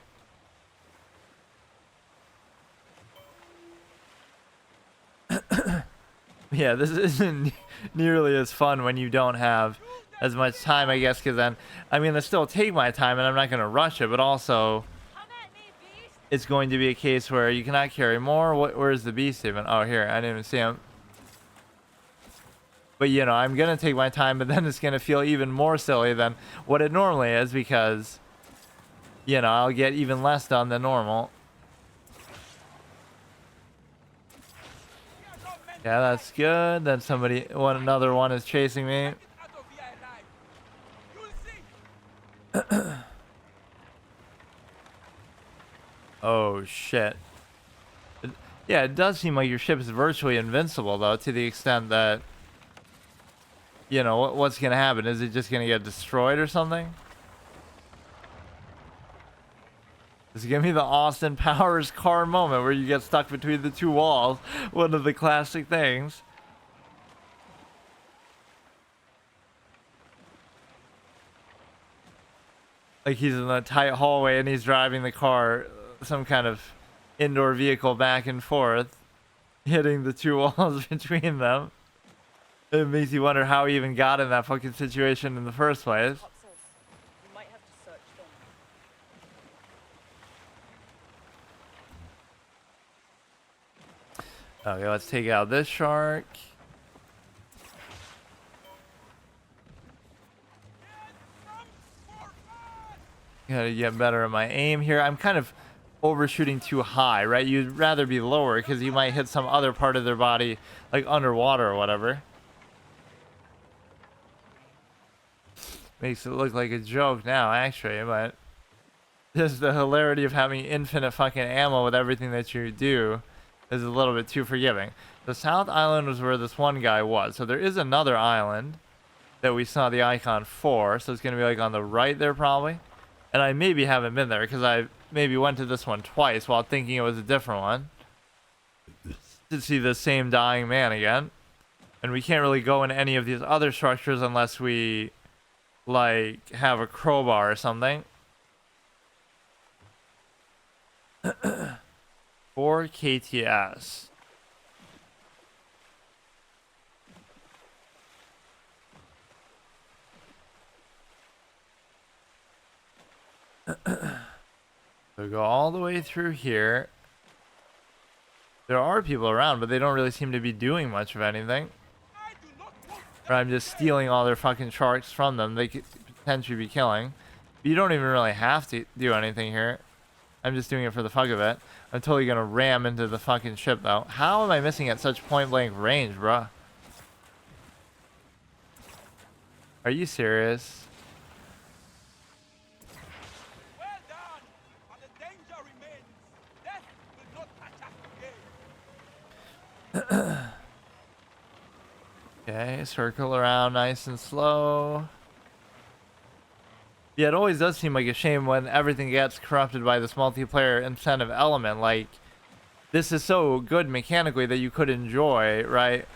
Yeah, this isn't nearly as fun when you don't have as much time, I guess, because then, I mean, I still take my time and I'm not going to rush it, but also it's going to be a case where you cannot carry more. Where's the beast even? Oh, here, I didn't even see him. But, you know, I'm going to take my time, but then it's going to feel even more silly than what it normally is because, you know, I'll get even less done than normal. Yeah, that's good. Then another one is chasing me. Oh, shit. Yeah, it does seem like your ship is virtually invincible, though, to the extent that... You know, what's going to happen? Is it just going to get destroyed or something? This is going to be the Austin Powers car moment where you get stuck between the two walls. One of the classic things. Like he's in a tight hallway and he's driving the car, some kind of indoor vehicle back and forth, hitting the two walls between them. It makes you wonder how he even got in that fucking situation in the first place. We might have to search them. Okay, let's take out this shark. Gotta get better at my aim here. I'm kind of overshooting too high, right? You'd rather be lower because you might hit some other part of their body, like underwater or whatever. Makes it look like a joke now, actually, but just the hilarity of having infinite fucking ammo with everything that you do is a little bit too forgiving. The South Island was where this one guy was. So there is another island that we saw the icon for. So it's going to be like on the right there probably. And I maybe haven't been there because I maybe went to this one twice while thinking it was a different one. To see the same dying man again. And we can't really go in any of these other structures unless we like have a crowbar or something. 4 KTS. So go all the way through here. There are people around, but they don't really seem to be doing much of anything. Or I'm just stealing all their fucking sharks from them. They could potentially be killing. But you don't even really have to do anything here. I'm just doing it for the fuck of it. I'm totally gonna ram into the fucking ship though. How am I missing at such point blank range, bruh? Are you serious? Well done! But the danger remains. Death will not catch us again. Okay, circle around nice and slow. Yeah, it always does seem like a shame when everything gets corrupted by this multiplayer incentive element. Like, this is so good mechanically that you could enjoy, right?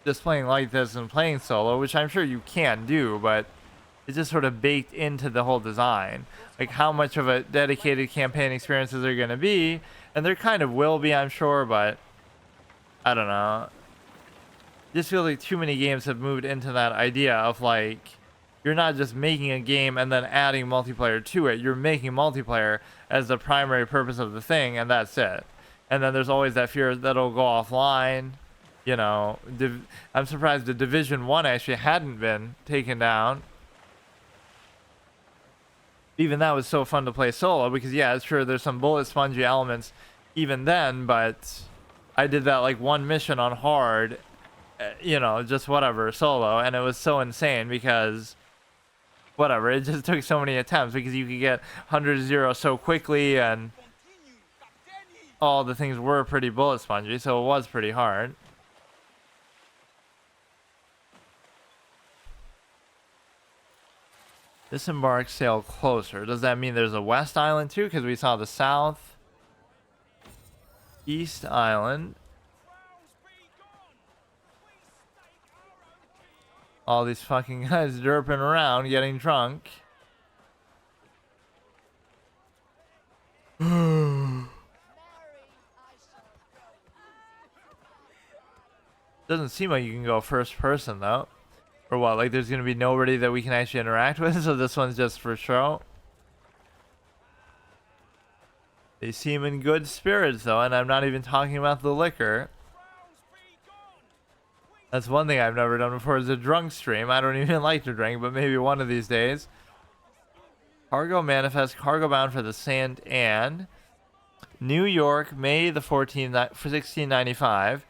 Just playing like this and playing solo, which I'm sure you can do, but it's just sort of baked into the whole design. Like, how much of a dedicated campaign experience is there going to be? And there kind of will be, I'm sure, but I don't know. Just feels like too many games have moved into that idea of like, you're not just making a game and then adding multiplayer to it. You're making multiplayer as the primary purpose of the thing, and that's it. And then there's always that fear that it'll go offline. You know, I'm surprised the Division 1 actually hadn't been taken down. Even that was so fun to play solo because, yeah, it's true, there's some bullet spongy elements even then, but I did that like one mission on hard, you know, just whatever, solo, and it was so insane because whatever, it just took so many attempts because you could get 100-0 so quickly and all the things were pretty bullet spongy, so it was pretty hard. Disembark, sail closer. Does that mean there's a west island too? Because we saw the south, east island. All these fucking guys derping around, getting drunk. Doesn't seem like you can go first person though. Or what, like there's gonna be nobody that we can actually interact with, so this one's just for show? They seem in good spirits though, and I'm not even talking about the liquor. That's one thing I've never done before is a drunk stream. I don't even like to drink, but maybe one of these days. Cargo manifest, cargo bound for the St. Anne. New York, May the 14th, 1695.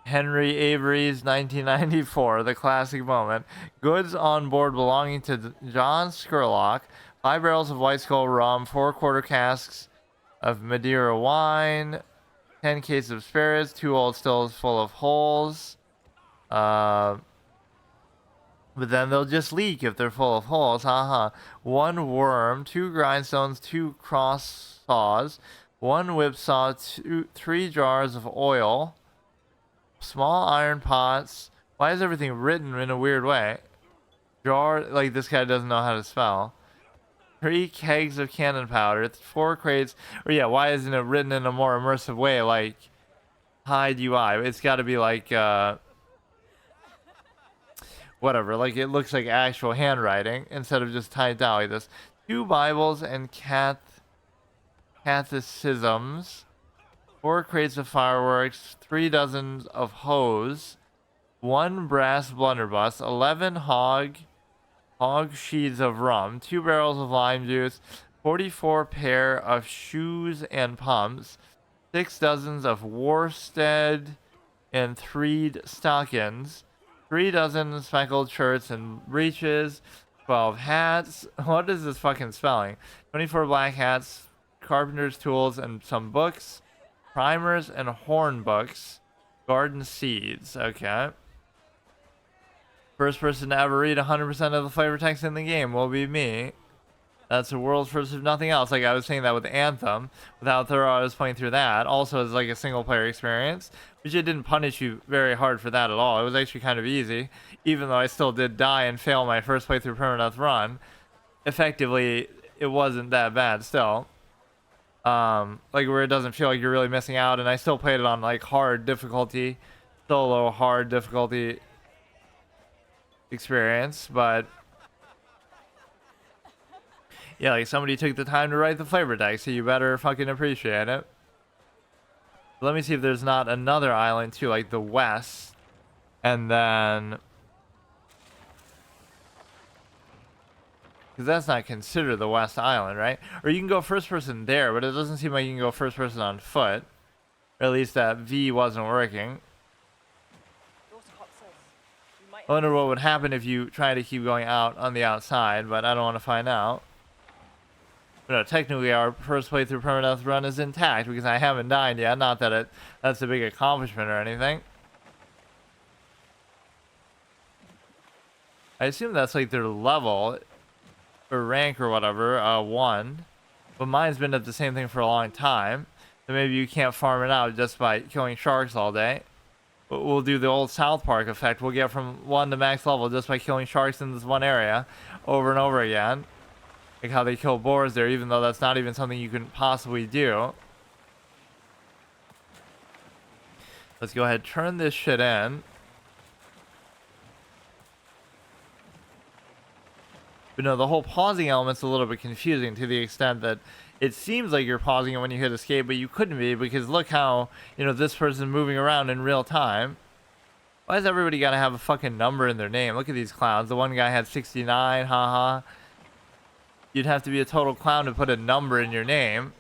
Henry Avery's 1994, the classic moment. Goods on board belonging to John Skurlock. 5 barrels of White Skull rum, 4 quarter casks of Madeira wine, 10 cases of spirits, 2 old stills full of holes. But then they'll just leak if they're full of holes. Haha. 1 worm, 2 grindstones, 2 cross saws, 1 whipsaw, 3 jars of oil, small iron pots. Why is everything written in a weird way? Jar, like this guy doesn't know how to spell. 3 kegs of cannon powder, 4 crates. Or yeah, why isn't it written in a more immersive way like hide UI? It's got to be like whatever, like it looks like actual handwriting instead of just typed out like this. 2 Bibles and catecisms, 4 crates of fireworks, 3 dozens of hose, 1 brass blunderbuss, 11 hog sheets of rum, 2 barrels of lime juice, 44 pair of shoes and pumps, 6 dozens of worsted and 3 stockings, 3 dozen speckled shirts and breeches, 12 hats. What is this fucking spelling? 24 black hats, carpenter's tools, and some books, primers and horn books, garden seeds. Okay. First person to ever read 100% of the flavor text in the game will be me. That's the world's first, if nothing else. Like I was saying that with Anthem, without Thorough, I was playing through that. Also, as like a single player experience, which it didn't punish you very hard for that at all. It was actually kind of easy, even though I still did die and fail my first playthrough Permadeath run. Effectively, it wasn't that bad still. Like where it doesn't feel like you're really missing out, and I still played it on like hard difficulty, solo hard difficulty experience, but. Yeah, like somebody took the time to write the flavor text, so you better fucking appreciate it. Let me see if there's not another island too, like the west. And then... because that's not considered the west island, right? Or you can go first person there, but it doesn't seem like you can go first person on foot. Or at least that V wasn't working. Those cops says we might I wonder what would happen if you try to keep going out on the outside, but I don't want to find out. No, technically our first playthrough Permadeath run is intact because I haven't died yet. Not that that's a big accomplishment or anything. I assume that's like their level or rank or whatever, 1. But mine's been at the same thing for a long time. So maybe you can't farm it out just by killing sharks all day. But we'll do the old South Park effect. We'll get from 1 to max level just by killing sharks in this one area over and over again. Like how they kill boars there, even though that's not even something you can possibly do. Let's go ahead and turn this shit in. But no, the whole pausing element's a little bit confusing to the extent that it seems like you're pausing it when you hit escape, but you couldn't be because look how, this person's moving around in real time. Why has everybody got to have a fucking number in their name? Look at these clowns. The one guy had 69, haha. You'd have to be a total clown to put a number in your name.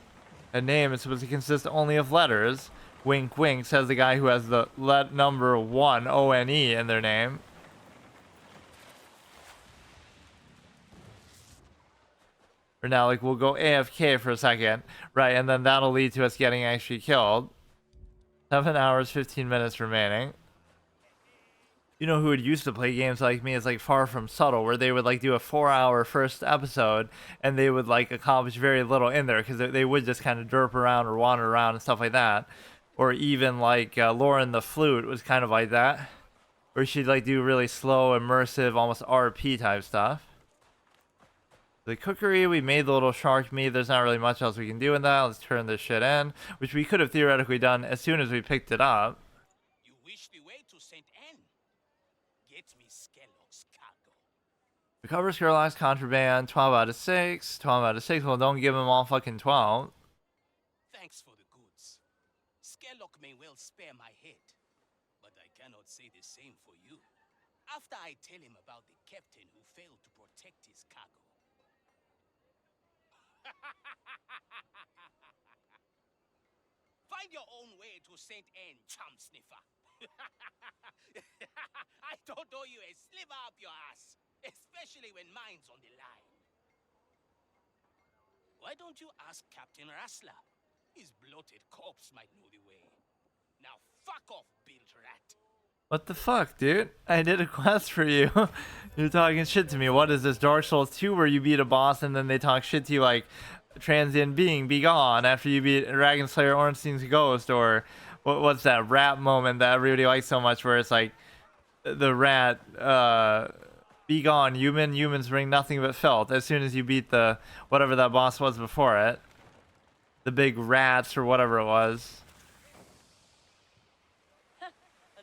A name is supposed to consist only of letters. Wink, wink, says the guy who has the number 1, O-N-E, in their name. Or now, like, we'll go AFK for a second, right? And then that'll lead to us getting actually killed. 7 hours, 15 minutes remaining. You know who would used to play games like me is like Far From Subtle, where they would like do a 4-hour first episode and they would like accomplish very little in there because they would just kind of derp around or wander around and stuff like that. Or even like Lauren the Flute was kind of like that, where she'd like do really slow, immersive, almost RP type stuff. The cookery, we made the little shark meat. There's not really much else we can do in that. Let's turn this shit in, which we could have theoretically done as soon as we picked it up. You wish the way to St. Anne? Get me Skellock's cargo. Recover Sherlock's contraband, 12 out of 6. 12 out of 6. Well, don't give them all fucking 12. Thanks for the goods. Skellock may well spare my head, but I cannot say the same for you. After I tell him about the captain who failed to protect his cargo. Find your own way to St. Anne, chum sniffer. I don't owe you a sliver up your ass, especially when mine's on the line. Why don't you ask Captain Rassler? His bloated corpse might know the way. Now fuck off, build rat. What the fuck, dude? I did a quest for you. You're talking shit to me. What is this, Dark Souls 2, where you beat a boss and then they talk shit to you like, transient being, be gone, after you beat Dragon Slayer Ornstein's Ghost? Or what's that rap moment that everybody likes so much, where it's like, the rat, be gone, human, humans bring nothing but filth, as soon as you beat the, whatever that boss was before it. The big rats or whatever it was.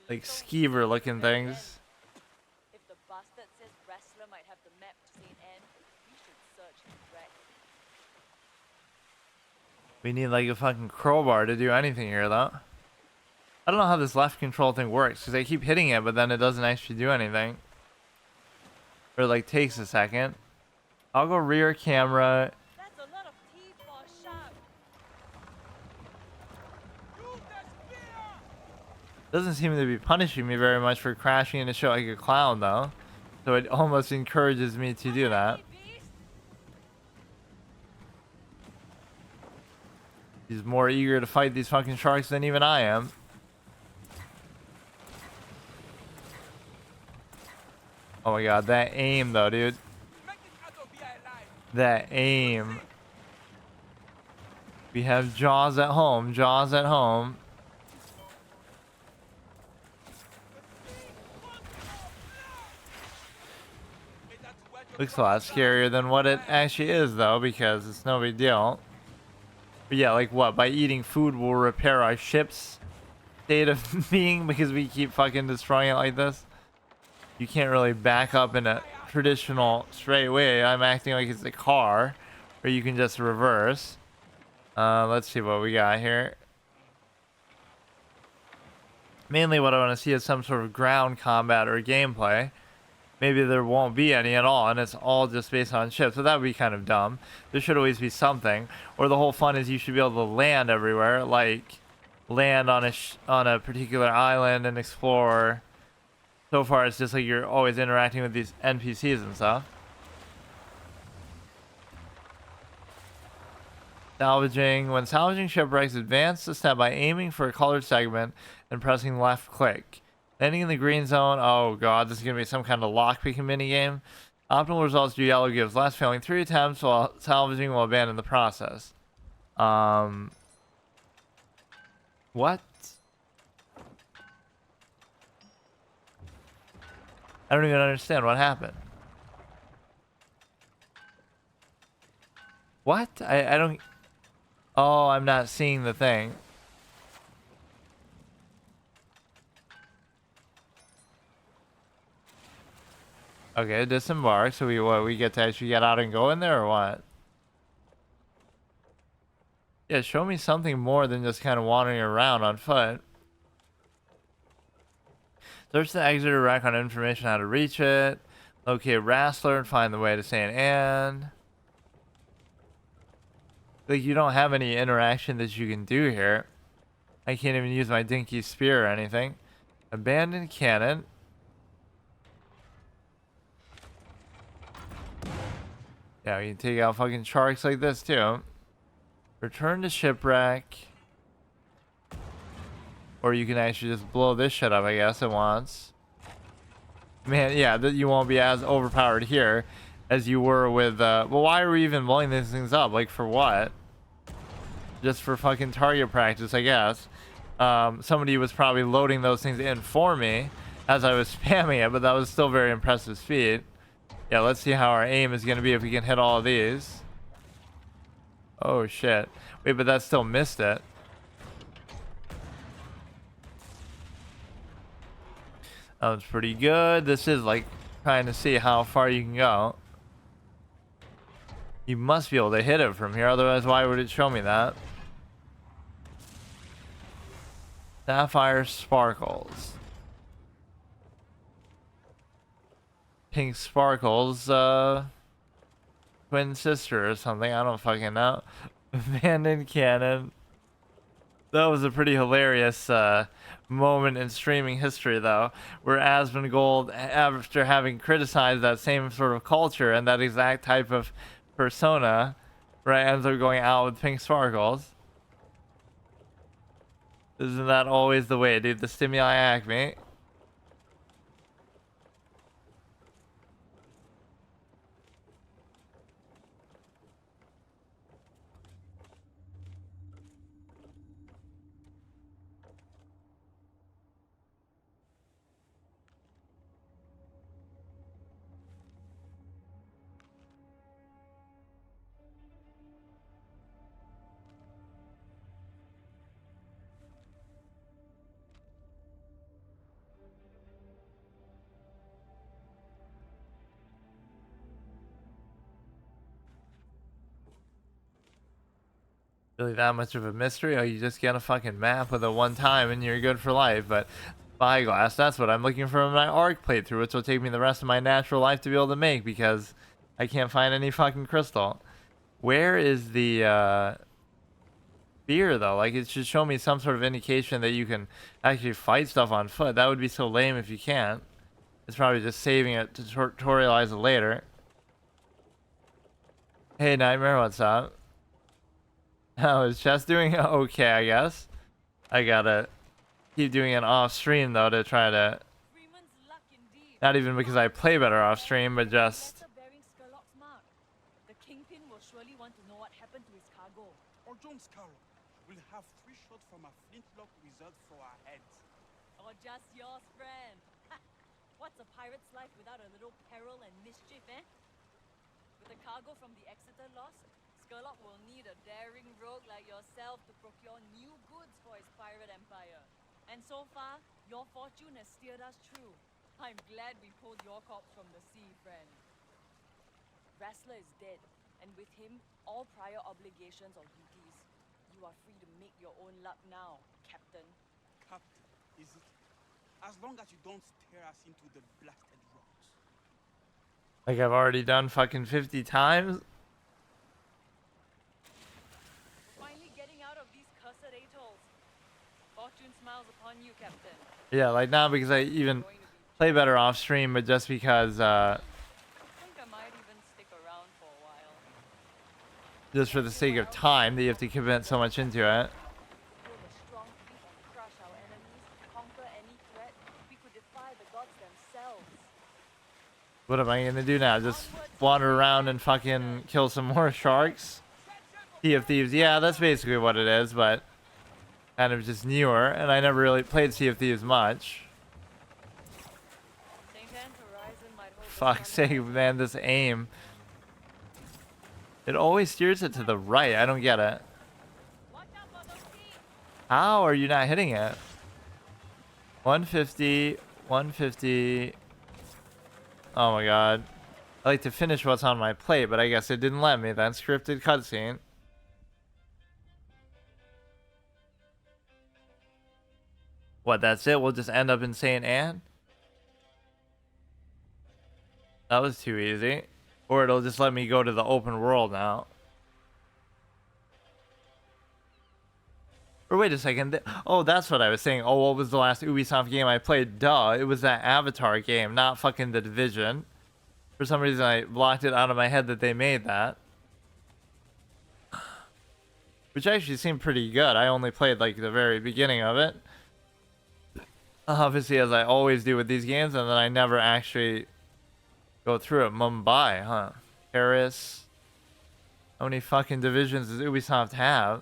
Like skeever looking things. If the bastard says Wrestler might have the map to St. Anne, we should search his wreck. We need like a fucking crowbar to do anything here though. I don't know how this left control thing works, because I keep hitting it but then it doesn't actually do anything. Or like takes a second. I'll go rear camera. That's a lot of Doesn't seem to be punishing me very much for crashing into shit like a clown, though. So it almost encourages me to do that. He's more eager to fight these fucking sharks than even I am. Oh my god, that aim though, dude. That aim. We have Jaws at home. Jaws at home. Looks a lot scarier than what it actually is, though, because it's no big deal. But yeah, like what? By eating food, we'll repair our ship's state of being because we keep fucking destroying it like this. You can't really back up in a traditional straight way. I'm acting like it's a car, or you can just reverse. Let's see what we got here. Mainly what I want to see is some sort of ground combat or gameplay. Maybe there won't be any at all, and it's all just based on ships. So that would be kind of dumb. There should always be something. Or the whole fun is you should be able to land everywhere, like land on a particular island and explore. So far, it's just like you're always interacting with these NPCs and stuff. Salvaging. When salvaging shipwrecks, advance the step by aiming for a colored segment and pressing left click. Landing in the green zone. Oh god, this is going to be some kind of lockpicking minigame. Optimal results do yellow gives less, failing 3 attempts while salvaging will abandon the process. What? I don't even understand what happened. What? I don't... Oh, I'm not seeing the thing. Okay, disembark. So we get to actually get out and go in there or what? Yeah, show me something more than just kind of wandering around on foot. Search the exit or rack on information how to reach it. Locate Wrestler and find the way to St. Anne. Like, you don't have any interaction that you can do here. I can't even use my dinky spear or anything. Abandoned cannon. Yeah, we can take out fucking sharks like this too. Return to shipwreck. Or you can actually just blow this shit up, I guess, at once. Man, yeah, you won't be as overpowered here as you were with, well, why are we even blowing these things up? Like, for what? Just for fucking target practice, I guess. Somebody was probably loading those things in for me as I was spamming it, but that was still very impressive speed. Yeah, let's see how our aim is going to be if we can hit all of these. Oh, shit. Wait, but that still missed it. That was pretty good. This is like trying to see how far you can go. You must be able to hit it from here, otherwise why would it show me that? Sapphire sparkles. Pink sparkles, twin sister or something, I don't fucking know. Abandoned cannon. That was a pretty hilarious moment in streaming history, though, where Asmongold, after having criticized that same sort of culture and that exact type of persona, right, ends up going out with pink sparkles. Isn't that always the way, dude? The stimuli act, mate. Really that much of a mystery? Oh, you just get a fucking map with a one time and you're good for life. But spyglass, that's what I'm looking for in my arc playthrough, which will take me the rest of my natural life to be able to make because I can't find any fucking crystal. Where is the spear though? Like it should show me some sort of indication that you can actually fight stuff on foot. That would be so lame if you can't. It's probably just saving it to tutorialize it later. Hey Nightmare, what's up? How is chess doing? Okay, I guess. I gotta keep doing it off stream though to try to, Freeman's luck indeed. not even because I play better off stream, but just Letter bearing Skurlock's mark. The Kingpin will surely want to know what happened to his cargo. Or John Scarrow. We'll have 3 shots from a flintlock reserved for our heads. Or just yours, friend. Ha! What's a pirate's life without a little peril and mischief, eh? With the cargo from the Exeter lost, Skurlock will need a daring rogue like yourself to procure new goods for his pirate empire. And so far, your fortune has steered us true. I'm glad we pulled your corpse from the sea, friend. Wrestler is dead, and with him, all prior obligations or duties. You are free to make your own luck now, Captain. Captain, is it? As long as you don't steer us into the blasted rocks. like I've already done fucking 50 times. Finally getting out of these cursed atolls. Fortune smiles upon you, Captain. Yeah, like not because I even Going to be play better off stream, but just because I think I might even stick around for a while. just for the sake of time that you have to commit so much into it. Build a strong fleet and crush our enemies, conquer any threat. We could defy the gods themselves. What am I gonna do now? Just wander around and fucking kill some more sharks? Sea of Thieves, yeah, that's basically what it is, but kind of just newer, and I never really played Sea of Thieves much. St. Anne's horizon might hold the Fuck's sun sake, man, this aim. It always steers it to the right, I don't get it. Watch out for those feet! How are you not hitting it? 150, 150. Oh my god. I like to finish what's on my plate, but I guess it didn't let me. Then scripted cutscene. What, that's it? We'll just end up in St. Anne? That was too easy. Or it'll just let me go to the open world now. Or wait a second. Oh, that's what I was saying. Oh, what was the last Ubisoft game I played? Duh, it was that Avatar game, not fucking The Division. For some reason, I blocked it out of my head that they made that. Which actually seemed pretty good. I only played like the very beginning of it. Obviously, as I always do with these games, and then I never actually go through it. Mumbai, huh? Paris. How many fucking divisions does Ubisoft have?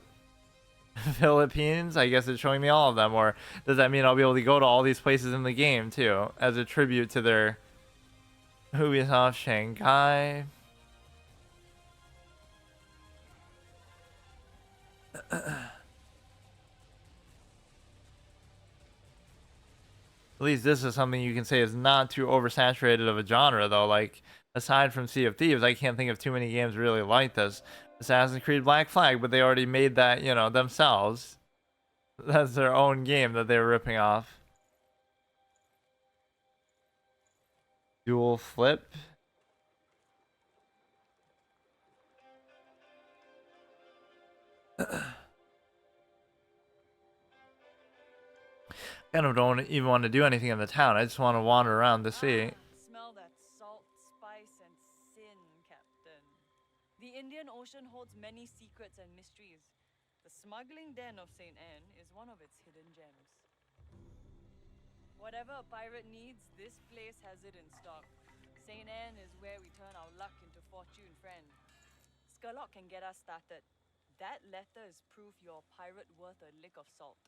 Philippines? I guess it's showing me all of them. Or does that mean I'll be able to go to all these places in the game too, as a tribute to their Ubisoft Shanghai? At least this is something you can say is not too oversaturated of a genre, though. Like, aside from Sea of Thieves, I can't think of too many games really like this. Assassin's Creed Black Flag, but they already made that, you know, themselves. That's their own game that they're ripping off. Dual Flip. Kind of don't even want to do anything in the town. I just want to wander around the sea. Smell that salt, spice, and sin, Captain. The Indian Ocean holds many secrets and mysteries. The smuggling den of St. Anne is one of its hidden gems. Whatever a pirate needs, this place has it in stock. St. Anne is where we turn our luck into fortune, friend. Skurlock can get us started. That letter is proof you're a pirate worth a lick of salt.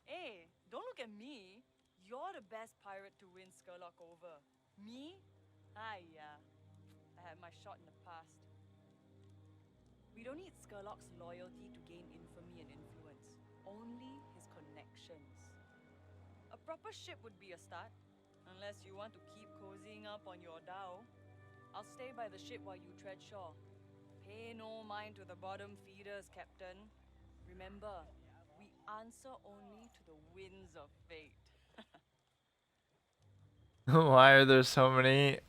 Hey, don't look at me. You're the best pirate to win Skurlock over. Me? Yeah. I had my shot in the past. We don't need Skurlock's loyalty to gain infamy and influence. Only his connections. A proper ship would be a start. Unless you want to keep cozying up on your dhow. I'll stay by the ship while you tread shore. Pay no mind to the bottom feeders, Captain. Remember, we answer only to the winds of fate. Why are there so many?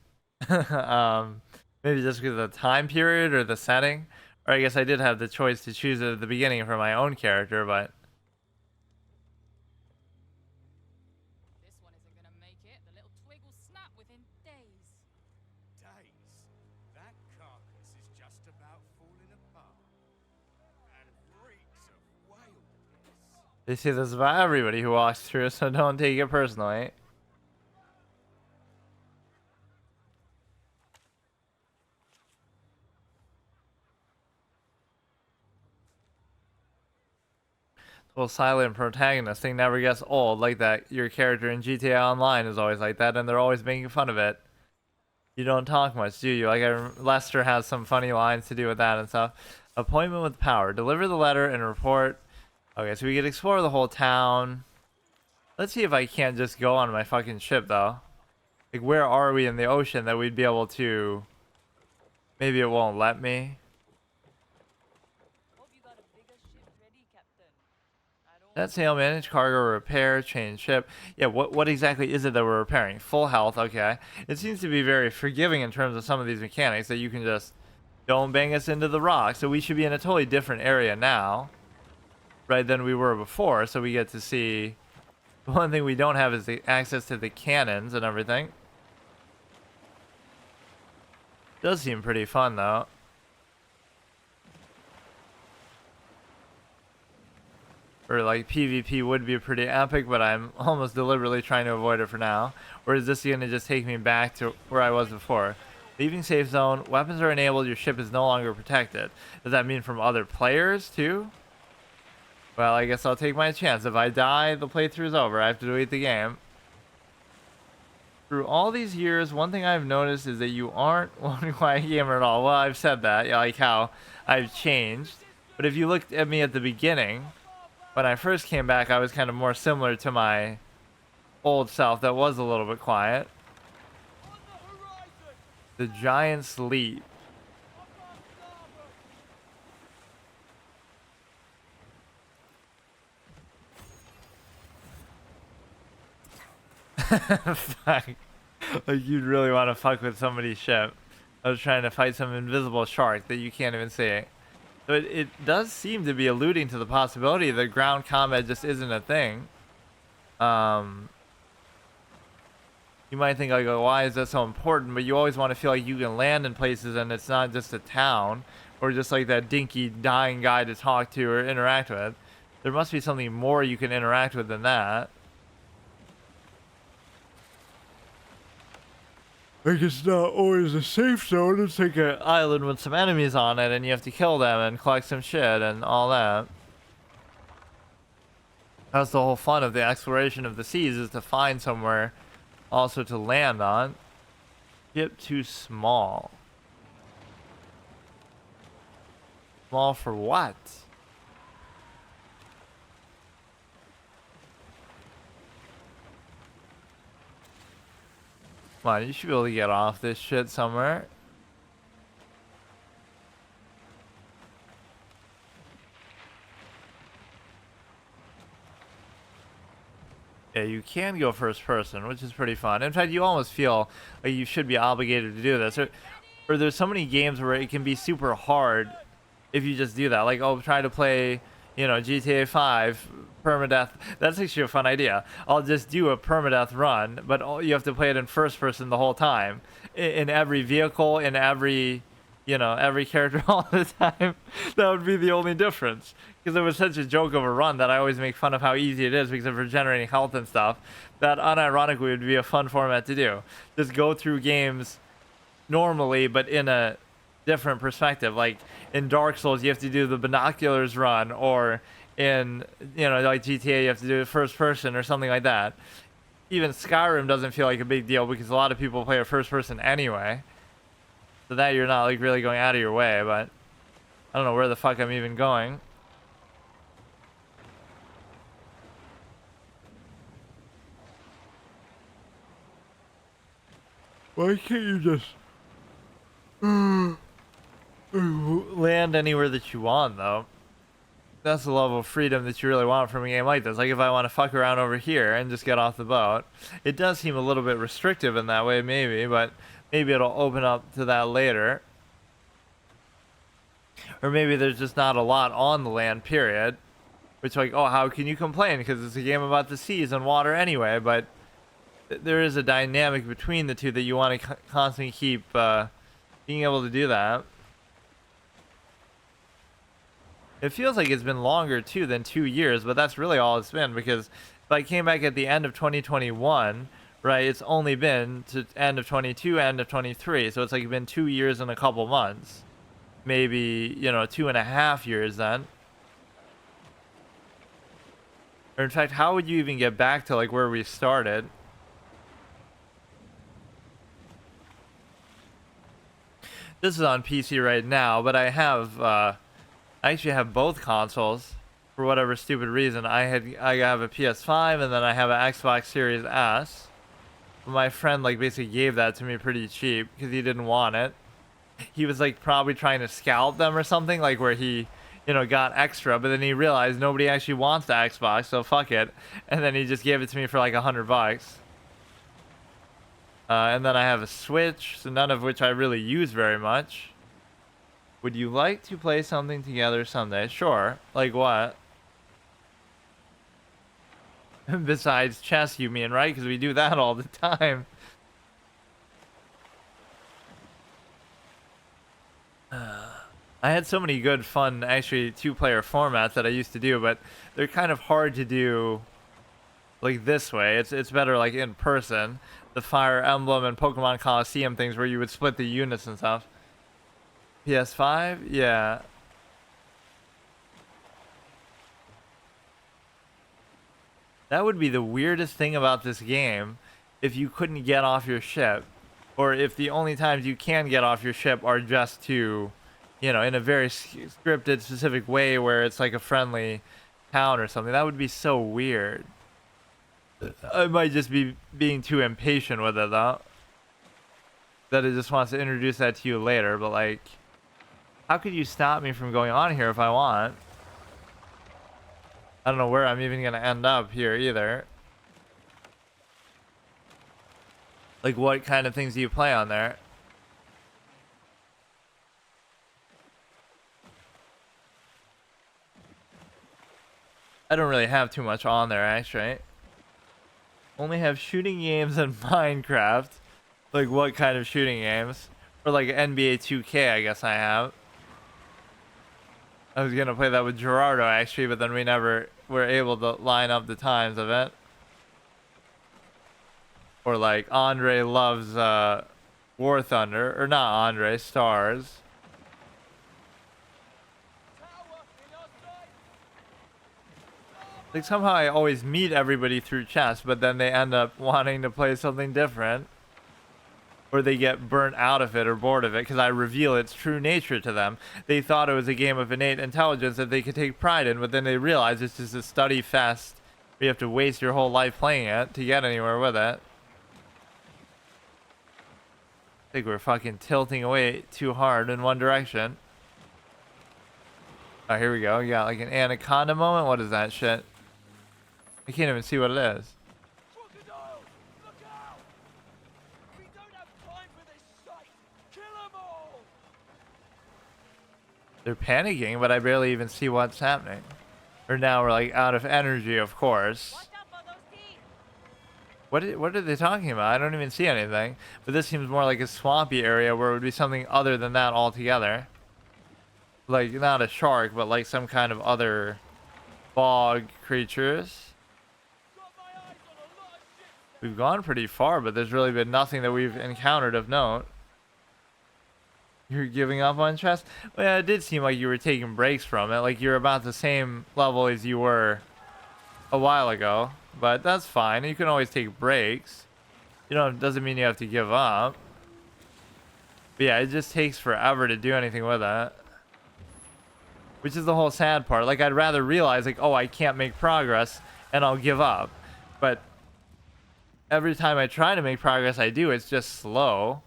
Maybe just because of the time period or the setting. Or I guess I did have the choice to choose it at the beginning for my own character, but... This one isn't gonna make it. The little twig will snap within days. Days. That carcass is just about falling apart. And reeks of whale piss. They say this about everybody who walks through, so don't take it personally. The whole silent protagonist thing never gets old, like that your character in GTA Online is always like that, and they're always making fun of it. You don't talk much, do you? Like, Lester has some funny lines to do with that and stuff. Appointment with power. Deliver the letter and report. Okay, so we could explore the whole town. Let's see if I can't just go on my fucking ship, though. Like, where are we in the ocean that we'd be able to... Maybe it won't let me. Hope you got a bigger ship ready, Captain. I don't Set sail, manage cargo, repair, change ship. Yeah, what exactly is it that we're repairing? Full health, okay. It seems to be very forgiving in terms of some of these mechanics that you can just don't bang us into the rock. So we should be in a totally different area now, right, than we were before. So we get to see... The one thing we don't have is the access to the cannons and everything. Does seem pretty fun, though. Or like PvP would be pretty epic, but I'm almost deliberately trying to avoid it for now. Or is this going to just take me back to where I was before? Leaving safe zone. Weapons are enabled. Your ship is no longer protected. Does that mean from other players too? Well, I guess I'll take my chance. If I die, the playthrough's over. I have to delete the game. Through all these years, one thing I've noticed is that you aren't one quiet gamer at all. Well, I've said that, yeah, like how I've changed. But if you looked at me at the beginning, when I first came back, I was kind of more similar to my old self that was a little bit quiet. The Giant's Leap. Fuck. Like, you'd really want to fuck with somebody's ship. I was trying to fight some invisible shark that you can't even see. So it does seem to be alluding to the possibility that ground combat just isn't a thing. You might think, like, oh, why is that so important? But you always want to feel like you can land in places and it's not just a town or just like that dinky dying guy to talk to or interact with. There must be something more you can interact with than that. Like, it's not always a safe zone. It's like an island with some enemies on it, and you have to kill them and collect some shit and all that. That's the whole fun of the exploration of the seas, is to find somewhere also to land on. Ship too small. Small for what? Come on, you should be able to get off this shit somewhere. Yeah, you can go first person, which is pretty fun. In fact, you almost feel like you should be obligated to do this. Or there's so many games where it can be super hard if you just do that. Like, oh, try to play, you know, GTA 5 permadeath. That's actually a fun idea. I'll just do a permadeath run, but you have to play it in first person the whole time, in every vehicle, in every, you know, every character all the time. That would be the only difference, because it was such a joke of a run that I always make fun of how easy it is because of regenerating health and stuff. That unironically would be a fun format to do. Just go through games normally, but in a different perspective. Like in Dark Souls, you have to do the binoculars run, or in, you know, like GTA, you have to do it first person or something like that. Even Skyrim doesn't feel like a big deal because a lot of people play it first person anyway. So that you're not like really going out of your way, but I don't know where the fuck I'm even going. Why can't you just land anywhere that you want, though? That's the level of freedom that you really want from a game like this. Like, if I want to fuck around over here and just get off the boat, it does seem a little bit restrictive in that way, maybe, but maybe it'll open up to that later. Or maybe there's just not a lot on the land, period. Which, like, oh, how can you complain? Because it's a game about the seas and water anyway. But there is a dynamic between the two that you want to constantly keep being able to do that. It feels like it's been longer, too, than 2 years. But that's really all it's been. Because if I came back at the end of 2021, right, it's only been to end of 22, end of 23. So it's like been 2 years and a couple months. Maybe, you know, 2.5 years then. Or in fact, how would you even get back to like where we started? This is on PC right now, but I actually have both consoles for whatever stupid reason. I have a PS5 and then I have an Xbox Series S. My friend like basically gave that to me pretty cheap because he didn't want it. He was like probably trying to scalp them or something, like where he, you know, got extra, but then he realized nobody actually wants the Xbox, so fuck it. And then he just gave it to me for like $100. And then I have a Switch, so none of which I really use very much. Would you like to play something together someday? Sure. Like what? Besides chess, you mean, right? Because we do that all the time. I had so many good, fun, actually, 2-player formats that I used to do, but they're kind of hard to do like this way. It's better like in person. The Fire Emblem and Pokemon Coliseum things where you would split the units and stuff. PS5? Yeah. That would be the weirdest thing about this game if you couldn't get off your ship. Or if the only times you can get off your ship are just to, you know, in a very scripted, specific way where it's like a friendly town or something. That would be so weird. I might just be being too impatient with it, though. That it just wants to introduce that to you later, but like, how could you stop me from going on here if I want? I don't know where I'm even going to end up here either. Like, what kind of things do you play on there? I don't really have too much on there, actually. Only have shooting games and Minecraft. Like, what kind of shooting games? Or like NBA 2K, I guess I have. I was gonna play that with Gerardo, actually, but then we never were able to line up the times of it. Or like, Andre loves War Thunder. Or not Andre, Stars. Like, somehow I always meet everybody through chess, but then they end up wanting to play something different. Or they get burnt out of it or bored of it because I reveal its true nature to them. They thought it was a game of innate intelligence that they could take pride in, but then they realize it's just a study fest where you have to waste your whole life playing it to get anywhere with it. I think we're fucking tilting away too hard in one direction. Oh, here we go. We got like an anaconda moment. What is that shit? I can't even see what it is. Crocodiles! Look out! We don't have time for this shite! Kill them all! They're panicking, but I barely even see what's happening. Or now we're like out of energy, of course. Watch out for those teeth! What are they talking about? I don't even see anything. But this seems more like a swampy area where it would be something other than that altogether. Like, not a shark, but like some kind of other bog creatures. We've gone pretty far, but there's really been nothing that we've encountered of note. You're giving up on chess? Well, yeah, it did seem like you were taking breaks from it. Like you're about the same level as you were a while ago. But that's fine. You can always take breaks. You know, it doesn't mean you have to give up. But yeah, it just takes forever to do anything with it. Which is the whole sad part. Like, I'd rather realize, like, oh, I can't make progress, and I'll give up. But every time I try to make progress, I do. It's just slow.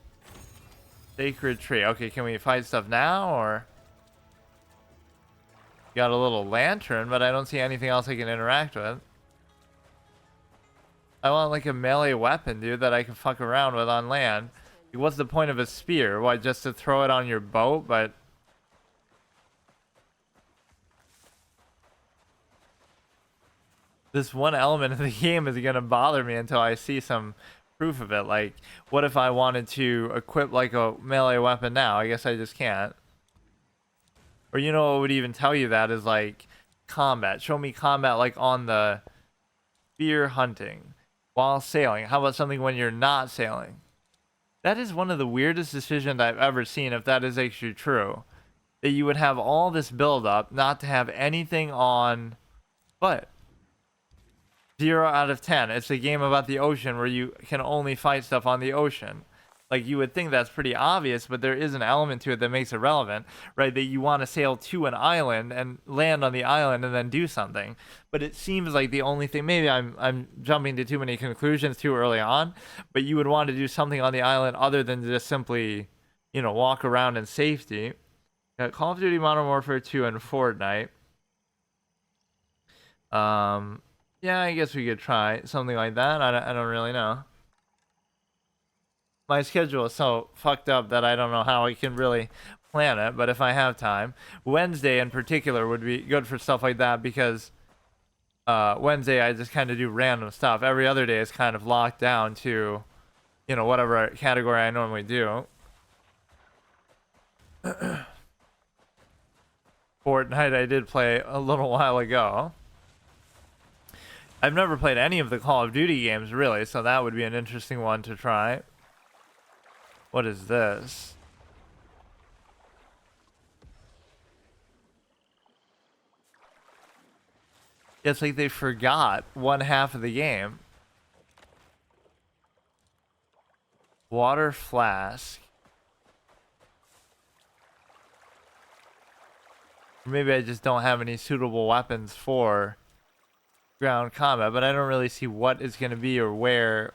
Sacred tree. Okay, can we fight stuff now, or? Got a little lantern, but I don't see anything else I can interact with. I want, like, a melee weapon, dude, that I can fuck around with on land. What's the point of a spear? What, just to throw it on your boat? But this one element of the game is gonna bother me until I see some proof of it. Like, what if I wanted to equip like a melee weapon now? I guess I just can't. Or you know what would even tell you that is like combat. Show me combat like on the spear hunting while sailing. How about something when you're not sailing? That is one of the weirdest decisions I've ever seen, if that is actually true. That you would have all this build up not to have anything on, but 0 out of 10. It's a game about the ocean where you can only fight stuff on the ocean. Like, you would think that's pretty obvious, but there is an element to it that makes it relevant, right? That you want to sail to an island and land on the island and then do something. But it seems like the only thing, maybe I'm jumping to too many conclusions too early on, but you would want to do something on the island other than just simply, you know, walk around in safety. Got Call of Duty Modern Warfare 2 and Fortnite. Yeah, I guess we could try something like that. I don't really know. My schedule is so fucked up that I don't know how I can really plan it, but if I have time, Wednesday in particular would be good for stuff like that because Wednesday I just kind of do random stuff. Every other day is kind of locked down to, you know, whatever category I normally do. Fortnite I did play a little while ago. I've never played any of the Call of Duty games really, so that would be an interesting one to try. What is this? It's like they forgot one half of the game. Water flask. Maybe I just don't have any suitable weapons for ground combat, but I don't really see what it's going to be or where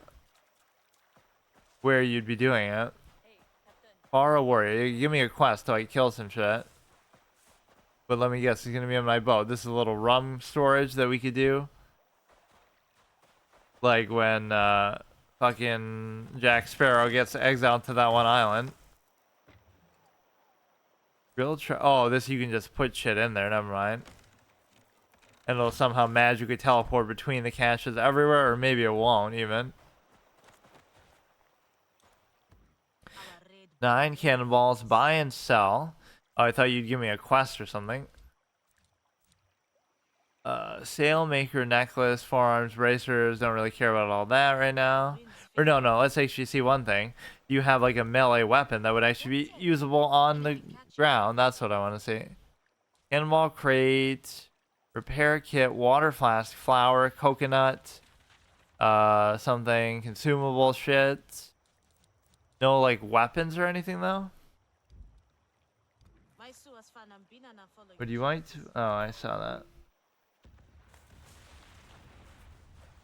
you'd be doing it. Far a warrior. You give me a quest to like kill some shit. But let me guess, it's gonna be on my boat. This is a little rum storage that we could do. Like when fucking Jack Sparrow gets exiled to that one island. Oh, this you can just put shit in there, never mind. And it'll somehow magically teleport between the caches everywhere, or maybe it won't even. 9 cannonballs, buy and sell. Oh, I thought you'd give me a quest or something. Sailmaker necklace, forearms, bracers. Don't really care about all that right now. Or no, let's actually see one thing. You have like a melee weapon that would actually be usable on the ground. That's what I want to see. Cannonball crate, repair kit, water flask, flour, coconut, something, consumable shit. No, like, weapons or anything, though? Would you like to? Oh, I saw that.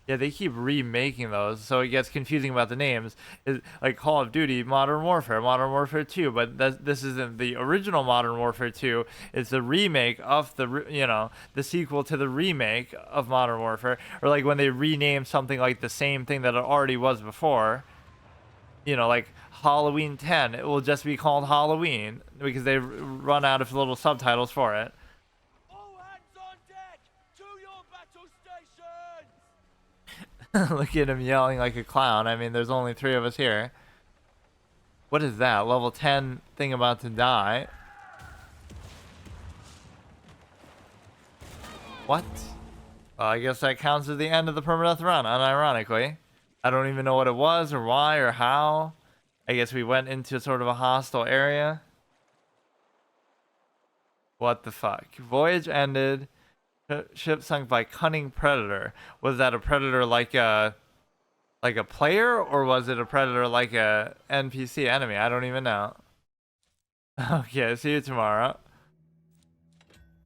Yeah, they keep remaking those, so it gets confusing about the names. It's like Call of Duty, Modern Warfare 2, but this isn't the original Modern Warfare 2. It's the remake of the sequel to the remake of Modern Warfare. Or like when they rename something like the same thing that it already was before. You know, like Halloween 10, it will just be called Halloween because they've run out of little subtitles for it. All hands on deck! To your battle stations! Look at him yelling like a clown. I mean, there's only 3 of us here. What is that? Level 10 thing about to die. What? Well, I guess that counts as the end of the permadeath run, unironically. I don't even know what it was or why or how. I guess we went into sort of a hostile area. What the fuck? Voyage ended. Ship sunk by cunning predator. Was that a predator like a player, or was it a predator like a NPC enemy? I don't even know. Okay, see you tomorrow.